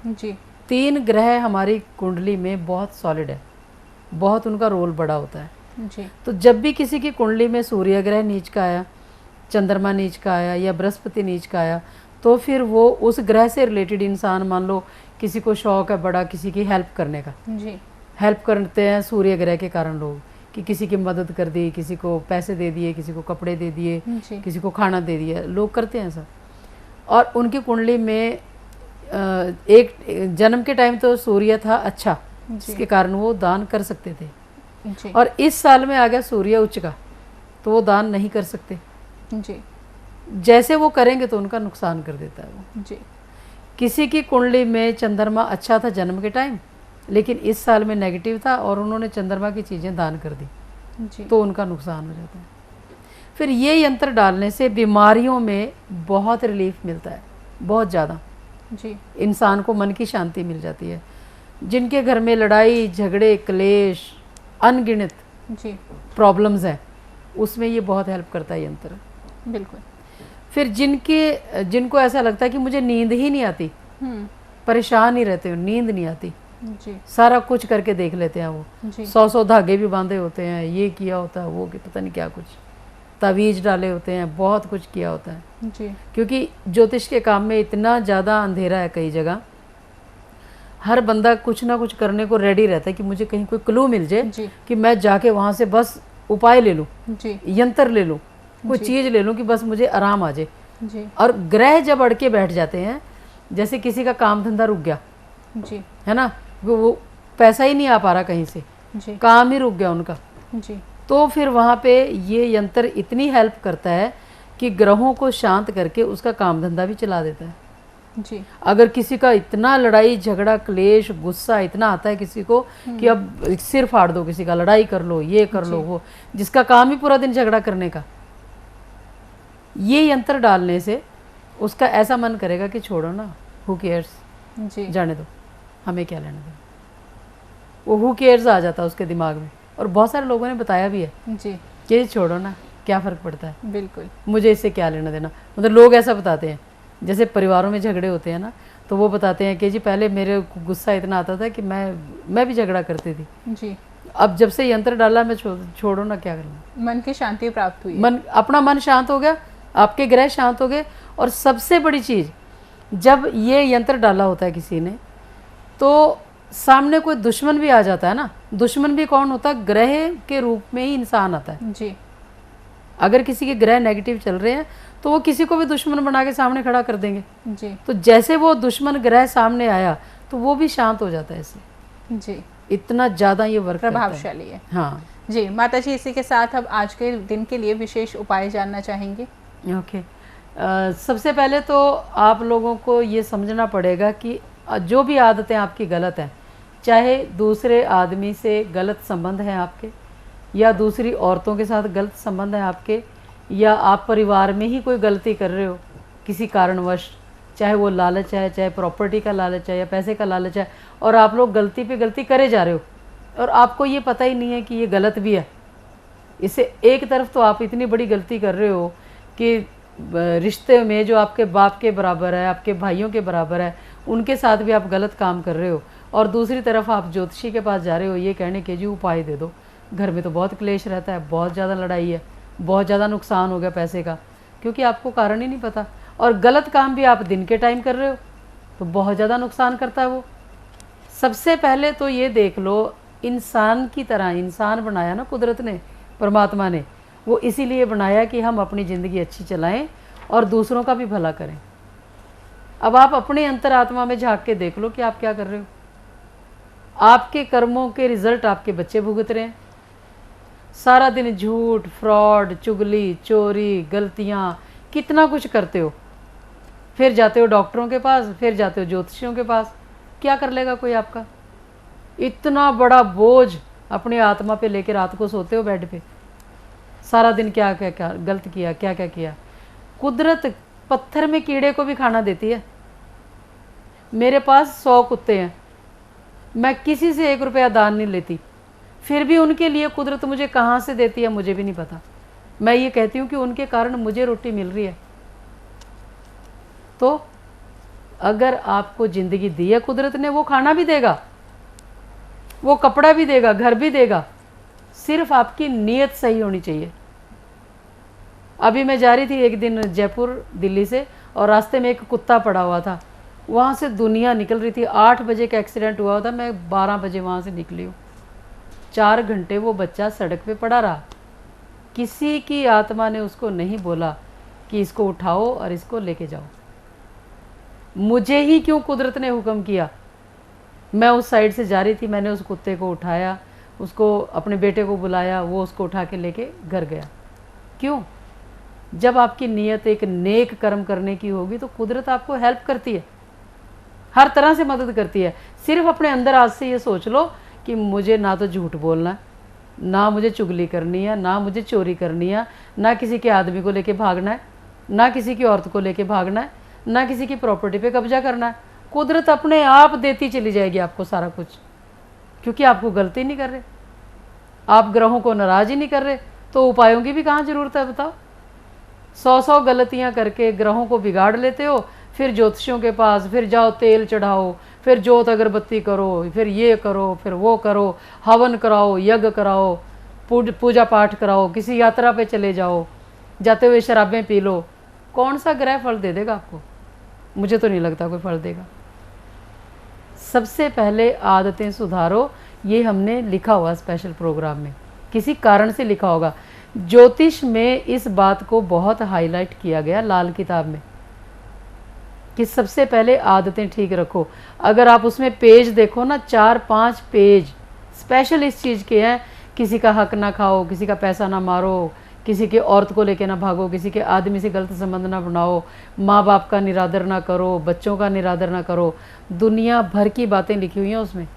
जी, 3 ग्रह हमारी कुंडली में बहुत सॉलिड है, बहुत उनका रोल बड़ा होता है जी। तो जब भी किसी की कुंडली में सूर्य ग्रह नीच का आया, चंद्रमा नीच का आया या बृहस्पति नीच का आया, तो फिर वो उस ग्रह से रिलेटेड इंसान, मान लो किसी को शौक है बड़ा किसी की हेल्प करने का जी, हेल्प करते हैं सूर्य ग्रह के कारण लोग, कि किसी की मदद कर दी, किसी को पैसे दे दिए, किसी को कपड़े दे दिए, किसी को खाना दे दिया, लोग करते हैं ऐसा। और उनकी कुंडली में एक जन्म के टाइम तो सूर्य था अच्छा, जिसके कारण वो दान कर सकते थे जी। और इस साल में आ गया सूर्य उच्च का, तो वो दान नहीं कर सकते जी। जैसे वो करेंगे तो उनका नुकसान कर देता है वो जी। किसी की कुंडली में चंद्रमा अच्छा था जन्म के टाइम, लेकिन इस साल में नेगेटिव था और उन्होंने चंद्रमा की चीज़ें दान कर दी जी, तो उनका नुकसान हो जाता है। फिर ये यंत्र डालने से बीमारियों में बहुत रिलीफ मिलता है, बहुत ज़्यादा जी। इंसान को मन की शांति मिल जाती है। जिनके घर में लड़ाई झगड़े क्लेश अनगिनत जी प्रॉब्लम्स हैं, उसमें ये बहुत हेल्प करता है यंत्र। बिल्कुल। फिर जिनको ऐसा लगता है कि मुझे नींद ही नहीं आती, हम्म। परेशान ही रहते हो, नींद नहीं आती, जी सारा कुछ करके देख लेते हैं वो, जी 100 धागे भी बांधे होते हैं, ये किया होता है, वो कि पता नहीं क्या कुछ तावीज डाले होते हैं, बहुत कुछ किया होता है। जी क्योंकि ज्योतिष के काम में इतना ज़्यादा अंधेरा है, कई जगह हर बंदा कुछ ना कुछ करने को रेडी रहता है कि मुझे कहीं कोई क्लू मिल जाए जी कि मैं जाके वहाँ से बस उपाय ले लूँ, जी यंत्र ले लूँ, कोई जी। चीज़ ले लूँ कि बस मुझे आराम आ जाए। जी और ग्रह जब अड़ के बैठ जाते हैं, जैसे किसी का काम धंधा रुक गया जी है ना, वो पैसा ही नहीं आ पा रहा कहीं से, जी काम ही रुक गया उनका, जी तो फिर वहाँ पे ये यंत्र इतनी हेल्प करता है कि ग्रहों को शांत करके उसका काम धंधा भी चला देता है। जी अगर किसी का इतना लड़ाई झगड़ा क्लेश गुस्सा इतना आता है किसी को कि अब सिर फाड़ दो किसी का, लड़ाई कर लो, ये कर लो, वो जिसका काम ही पूरा दिन झगड़ा करने का, ये यंत्र डालने से उसका ऐसा मन करेगा कि छोड़ो ना, हु केयर्स, जी जाने दो, हमें क्या लेना देना, वो हु केयर्स आ जाता है उसके दिमाग में। और बहुत सारे लोगों ने बताया भी है जी कि छोड़ो ना, क्या फ़र्क पड़ता है, बिल्कुल। मुझे इससे क्या लेना देना। मतलब लोग ऐसा बताते हैं, जैसे परिवारों में झगड़े होते हैं ना, तो वो बताते हैं कि जी पहले मेरे को गुस्सा इतना आता था कि मैं भी झगड़ा करती थी, जी अब जब से यंत्र डाला मैं छोड़ो ना, क्या करना, मन की शांति प्राप्त हुई है। मन अपना मन शांत हो गया, आपके ग्रह शांत हो गए। और सबसे बड़ी चीज़, जब ये यंत्र डाला होता है किसी ने, तो सामने कोई दुश्मन भी आ जाता है ना, दुश्मन भी कौन होता है, ग्रह के रूप में ही इंसान आता है। जी अगर किसी के ग्रह नेगेटिव चल रहे हैं तो वो किसी को भी दुश्मन बना के सामने खड़ा कर देंगे, जी तो जैसे वो दुश्मन ग्रह सामने आया तो वो भी शांत हो जाता है इससे। जी इतना ज़्यादा ये वर्क करता है। प्रभावशाली है। हाँ जी माता जी, इसी के साथ अब आज के दिन के लिए विशेष उपाय जानना चाहेंगे। ओके। सबसे पहले तो आप लोगों को ये समझना पड़ेगा कि जो भी आदतें आपकी गलत हैं, चाहे दूसरे आदमी से गलत संबंध हैं आपके, या दूसरी औरतों के साथ गलत संबंध है आपके, या आप परिवार में ही कोई गलती कर रहे हो किसी कारणवश, चाहे वो लालच है, चाहे प्रॉपर्टी का लालच है या पैसे का लालच है, और आप लोग गलती पे गलती करे जा रहे हो और आपको ये पता ही नहीं है कि ये गलत भी है। इससे एक तरफ तो आप इतनी बड़ी गलती कर रहे हो कि रिश्ते में जो आपके बाप के बराबर है, आपके भाइयों के बराबर है, उनके साथ भी आप गलत काम कर रहे हो, और दूसरी तरफ आप ज्योतिषी के पास जा रहे हो ये कहने के जी उपाय दे दो। घर में तो बहुत क्लेश रहता है, बहुत ज़्यादा लड़ाई है, बहुत ज़्यादा नुकसान हो गया पैसे का, क्योंकि आपको कारण ही नहीं पता, और गलत काम भी आप दिन के टाइम कर रहे हो तो बहुत ज़्यादा नुकसान करता है वो। सबसे पहले तो ये देख लो, इंसान की तरह इंसान बनाया ना कुदरत ने, परमात्मा ने, वो इसीलिए बनाया कि हम अपनी ज़िंदगी अच्छी चलाएं और दूसरों का भी भला करें। अब आप अपने अंतरात्मा में झांक के देख लो कि आप क्या कर रहे हो। आपके कर्मों के रिजल्ट आपके बच्चे भुगत रहे हैं। सारा दिन झूठ, फ्रॉड, चुगली, चोरी, गलतियाँ, कितना कुछ करते हो, फिर जाते हो डॉक्टरों के पास, फिर जाते हो ज्योतिषियों के पास, क्या कर लेगा कोई आपका। इतना बड़ा बोझ अपनी आत्मा पे लेकर रात को सोते हो बेड पे, सारा दिन क्या क्या क्या गलत किया, क्या क्या किया। कुदरत पत्थर में कीड़े को भी खाना देती है। मेरे पास 100 कुत्ते हैं, मैं किसी से 1 रुपया दान नहीं लेती, फिर भी उनके लिए कुदरत मुझे कहाँ से देती है मुझे भी नहीं पता। मैं ये कहती हूँ कि उनके कारण मुझे रोटी मिल रही है। तो अगर आपको ज़िंदगी दी है कुदरत ने, वो खाना भी देगा, वो कपड़ा भी देगा, घर भी देगा, सिर्फ आपकी नीयत सही होनी चाहिए। अभी मैं जा रही थी एक दिन जयपुर दिल्ली से, और रास्ते में एक कुत्ता पड़ा हुआ था, वहाँ से दुनिया निकल रही थी। 8 बजे का एक्सीडेंट हुआ था, मैं 12 बजे वहाँ से निकली हूँ। 4 घंटे वो बच्चा सड़क पे पड़ा रहा, किसी की आत्मा ने उसको नहीं बोला कि इसको उठाओ और इसको लेके जाओ। मुझे ही क्यों कुदरत ने हुक्म किया, मैं उस साइड से जा रही थी, मैंने उस कुत्ते को उठाया, उसको अपने बेटे को बुलाया, वो उसको उठा के लेके घर गया। क्यों? जब आपकी नीयत एक नेक कर्म करने की होगी तो कुदरत आपको हेल्प करती है, हर तरह से मदद करती है। सिर्फ अपने अंदर आज से ये सोच लो कि मुझे ना तो झूठ बोलना है, ना मुझे चुगली करनी है, ना मुझे चोरी करनी है, ना किसी के आदमी को लेके भागना है, ना किसी की औरत को लेके भागना है, ना किसी की प्रॉपर्टी पे कब्जा करना है। कुदरत अपने आप देती चली जाएगी आपको सारा कुछ, क्योंकि आपको गलती नहीं कर रहे। आप ग्रहों को नाराज ही नहीं कर रहे तो उपायों की भी कहाँ जरूरत है बताओ। 100 गलतियां करके ग्रहों को बिगाड़ लेते हो, फिर ज्योतिषियों के पास फिर जाओ, तेल चढ़ाओ, फिर जोत अगरबत्ती करो, फिर ये करो, फिर वो करो, हवन कराओ, यज्ञ कराओ, पूजा पाठ कराओ, किसी यात्रा पे चले जाओ, जाते हुए शराबें पी लो। कौन सा ग्रह फल दे देगा आपको? मुझे तो नहीं लगता कोई फल देगा। सबसे पहले आदतें सुधारो, ये हमने लिखा हुआ स्पेशल प्रोग्राम में, किसी कारण से लिखा होगा। ज्योतिष में इस बात को बहुत हाईलाइट किया गया लाल किताब में कि सबसे पहले आदतें ठीक रखो। अगर आप उसमें पेज देखो ना, 4-5 पेज स्पेशल इस चीज़ के हैं। किसी का हक ना खाओ, किसी का पैसा ना मारो, किसी के औरत को लेके ना भागो, किसी के आदमी से गलत संबंध ना बनाओ, माँ बाप का निरादर ना करो, बच्चों का निरादर ना करो। दुनिया भर की बातें लिखी हुई हैं उसमें।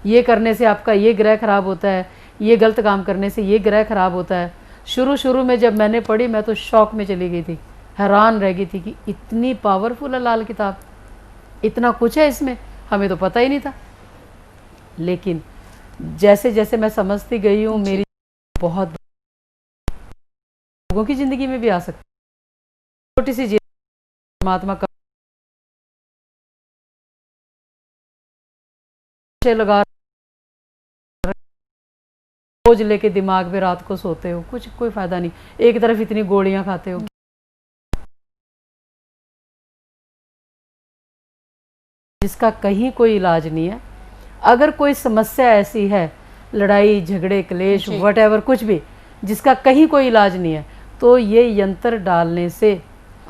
ये करने से आपका ये ग्रह खराब होता है, ये गलत काम करने से ये ग्रह खराब होता है। शुरू में जब मैंने पढ़ी मैं तो शौक में चली गई थी, हैरान रह गई थी कि इतनी पावरफुल है लाल किताब, इतना कुछ है इसमें, हमें तो पता ही नहीं था। लेकिन जैसे जैसे मैं समझती गई हूँ, मेरी बहुत लोगों की ज़िंदगी में भी आ सकती है। छोटी सी चीज़ परमात्मा का लगा बोझ लेके दिमाग पे रात को सोते हो, कुछ कोई फायदा नहीं। एक तरफ इतनी गोलियां खाते हो, जिसका कहीं कोई इलाज नहीं है। अगर कोई समस्या ऐसी है, लड़ाई झगड़े क्लेश वटएवर कुछ भी, जिसका कहीं कोई इलाज नहीं है, तो ये यंत्र डालने से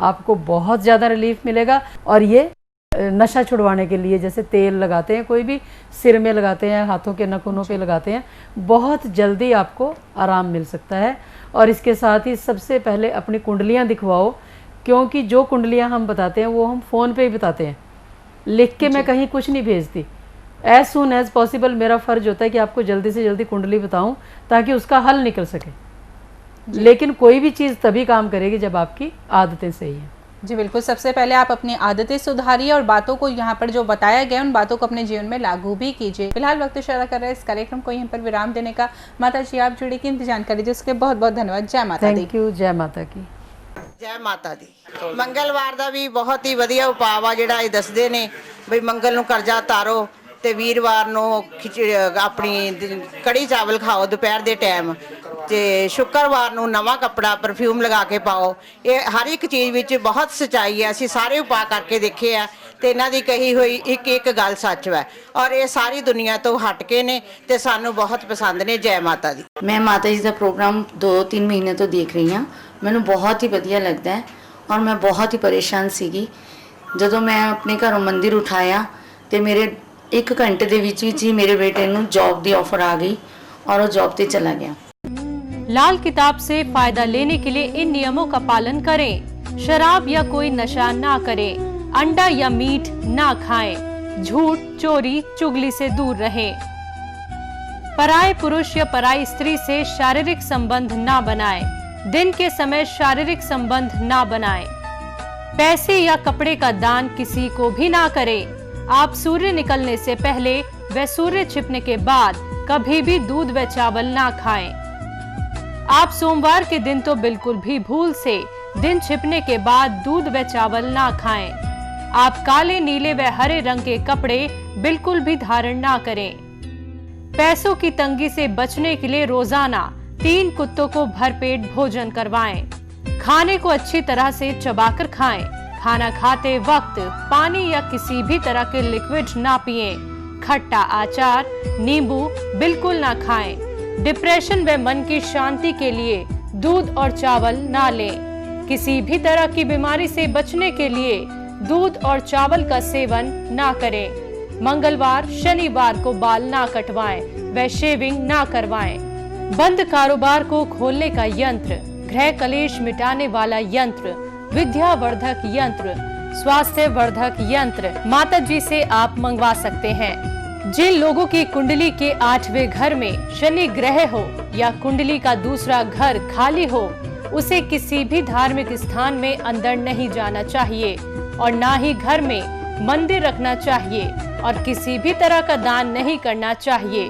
आपको बहुत ज़्यादा रिलीफ मिलेगा। और ये नशा छुड़वाने के लिए जैसे तेल लगाते हैं, कोई भी सिर में लगाते हैं, हाथों के नखूनों पे लगाते हैं, बहुत जल्दी आपको आराम मिल सकता है। और इसके साथ ही सबसे पहले अपनी कुंडलियां दिखवाओ, क्योंकि जो कुंडलियां हम बताते हैं वो हम फ़ोन पे ही बताते हैं, लिख के मैं कहीं कुछ नहीं भेजती। एज सुन एज पॉसिबल मेरा फ़र्ज होता है कि आपको जल्दी से जल्दी कुंडली बताऊं ताकि उसका हल निकल सके। लेकिन कोई भी चीज़ तभी काम करेगी जब आपकी आदतें सही हैं। जी बिल्कुल, सबसे पहले आप अपनी आदतें सुधारिए और बातों को यहाँ पर जो बताया गया उन बातों को अपने जीवन में लागू भी कीजिए। फिलहाल वक्त इशारा कर रहे हैं इस कार्यक्रम को यहाँ पर विराम देने का। माता जी आप जुड़ी कीमती जानकारी दी उसके बहुत बहुत धन्यवाद। जय माता दी। Thank you. जय माता की। जय माता दी। मंगलवार ਦਾ ਵੀ ਬਹੁਤ ਹੀ ਵਧੀਆ ਉਪਾਅ ਆ ਜਿਹੜਾ ਇਹ ਦੱਸਦੇ ਨੇ ਬਈ ਮੰਗਲ ਨੂੰ ਕਰਜ਼ਾ ਤਾਰੋ ਤੇ ਵੀਰਵਾਰ ਨੂੰ ਆਪਣੀ ਕੜੀ ਚਾਵਲ ਖਾਓ ਦੁਪਹਿਰ ਦੇ ਟਾਈਮ ਤੇ ਸ਼ੁੱਕਰਵਾਰ ਨੂੰ ਨਵਾਂ ਕੱਪੜਾ ਪਰਫਿਊਮ ਲਗਾ ਕੇ ਪਾਓ। ਇਹ ਹਰ ਇੱਕ ਚੀਜ਼ ਵਿੱਚ ਬਹੁਤ ਸੱਚਾਈ ਹੈ। ਅਸੀਂ ਸਾਰੇ ਉਪਾਅ ਕਰਕੇ ਦੇਖੇ ਆ ਤੇ ਇਹਨਾਂ ਦੀ ਕਹੀ ਹੋਈ ਇੱਕ ਇੱਕ ਗੱਲ ਸੱਚ ਹੈ ਔਰ ਇਹ ਸਾਰੀ ਦੁਨੀਆ ਤੋਂ ਹਟ ਕੇ ਨੇ ਤੇ ਸਾਨੂੰ ਬਹੁਤ ਪਸੰਦ ਨੇ। ਜੈ ਮਾਤਾ ਦੀ। मैं माता जी का प्रोग्राम 2-3 महीने तो देख रही हाँ, मैनू बहुत ही वधिया लगता है और मैं बहुत ही परेशान सीगी। ਜਦੋਂ मैं अपने घरों मंदिर उठाया तो मेरे 1 घंटे ਦੇ ਵਿੱਚ ही मेरे बेटे ਨੂੰ जॉब की ऑफर आ गई और वो जॉब ਤੇ चला गया। लाल किताब से फायदा लेने के लिए इन नियमों का पालन करें। शराब या कोई नशा ना करें, अंडा या मीट ना खाएं, झूठ चोरी चुगली से दूर रहें, पराये पुरुष या पराई स्त्री से शारीरिक संबंध ना बनाएं, दिन के समय शारीरिक संबंध ना बनाएं, पैसे या कपड़े का दान किसी को भी ना करें। आप सूर्य निकलने से पहले व सूर्य छिपने के बाद कभी भी दूध व चावल ना खाएं। आप सोमवार के दिन तो बिल्कुल भी भूल से दिन छिपने के बाद दूध व चावल ना खाएं। आप काले नीले व हरे रंग के कपड़े बिल्कुल भी धारण ना करें। पैसों की तंगी से बचने के लिए रोजाना 3 कुत्तों को भरपेट भोजन करवाएं। खाने को अच्छी तरह से चबाकर खाएं। खाना खाते वक्त पानी या किसी भी तरह के लिक्विड ना पिएं। खट्टा अचार नींबू बिल्कुल ना खाएं। डिप्रेशन व मन की शांति के लिए दूध और चावल ना लें। किसी भी तरह की बीमारी से बचने के लिए दूध और चावल का सेवन ना करें। मंगलवार शनिवार को बाल ना कटवाएं व शेविंग ना करवाएं। बंद कारोबार को खोलने का यंत्र, गृह कलेश मिटाने वाला यंत्र, विद्यावर्धक यंत्र, स्वास्थ्य वर्धक यंत्र माता जी से आप मंगवा सकते हैं। जिन लोगों की कुंडली के 8वें घर में शनि ग्रह हो या कुंडली का दूसरा घर खाली हो, उसे किसी भी धार्मिक स्थान में अंदर नहीं जाना चाहिए और ना ही घर में मंदिर रखना चाहिए और किसी भी तरह का दान नहीं करना चाहिए।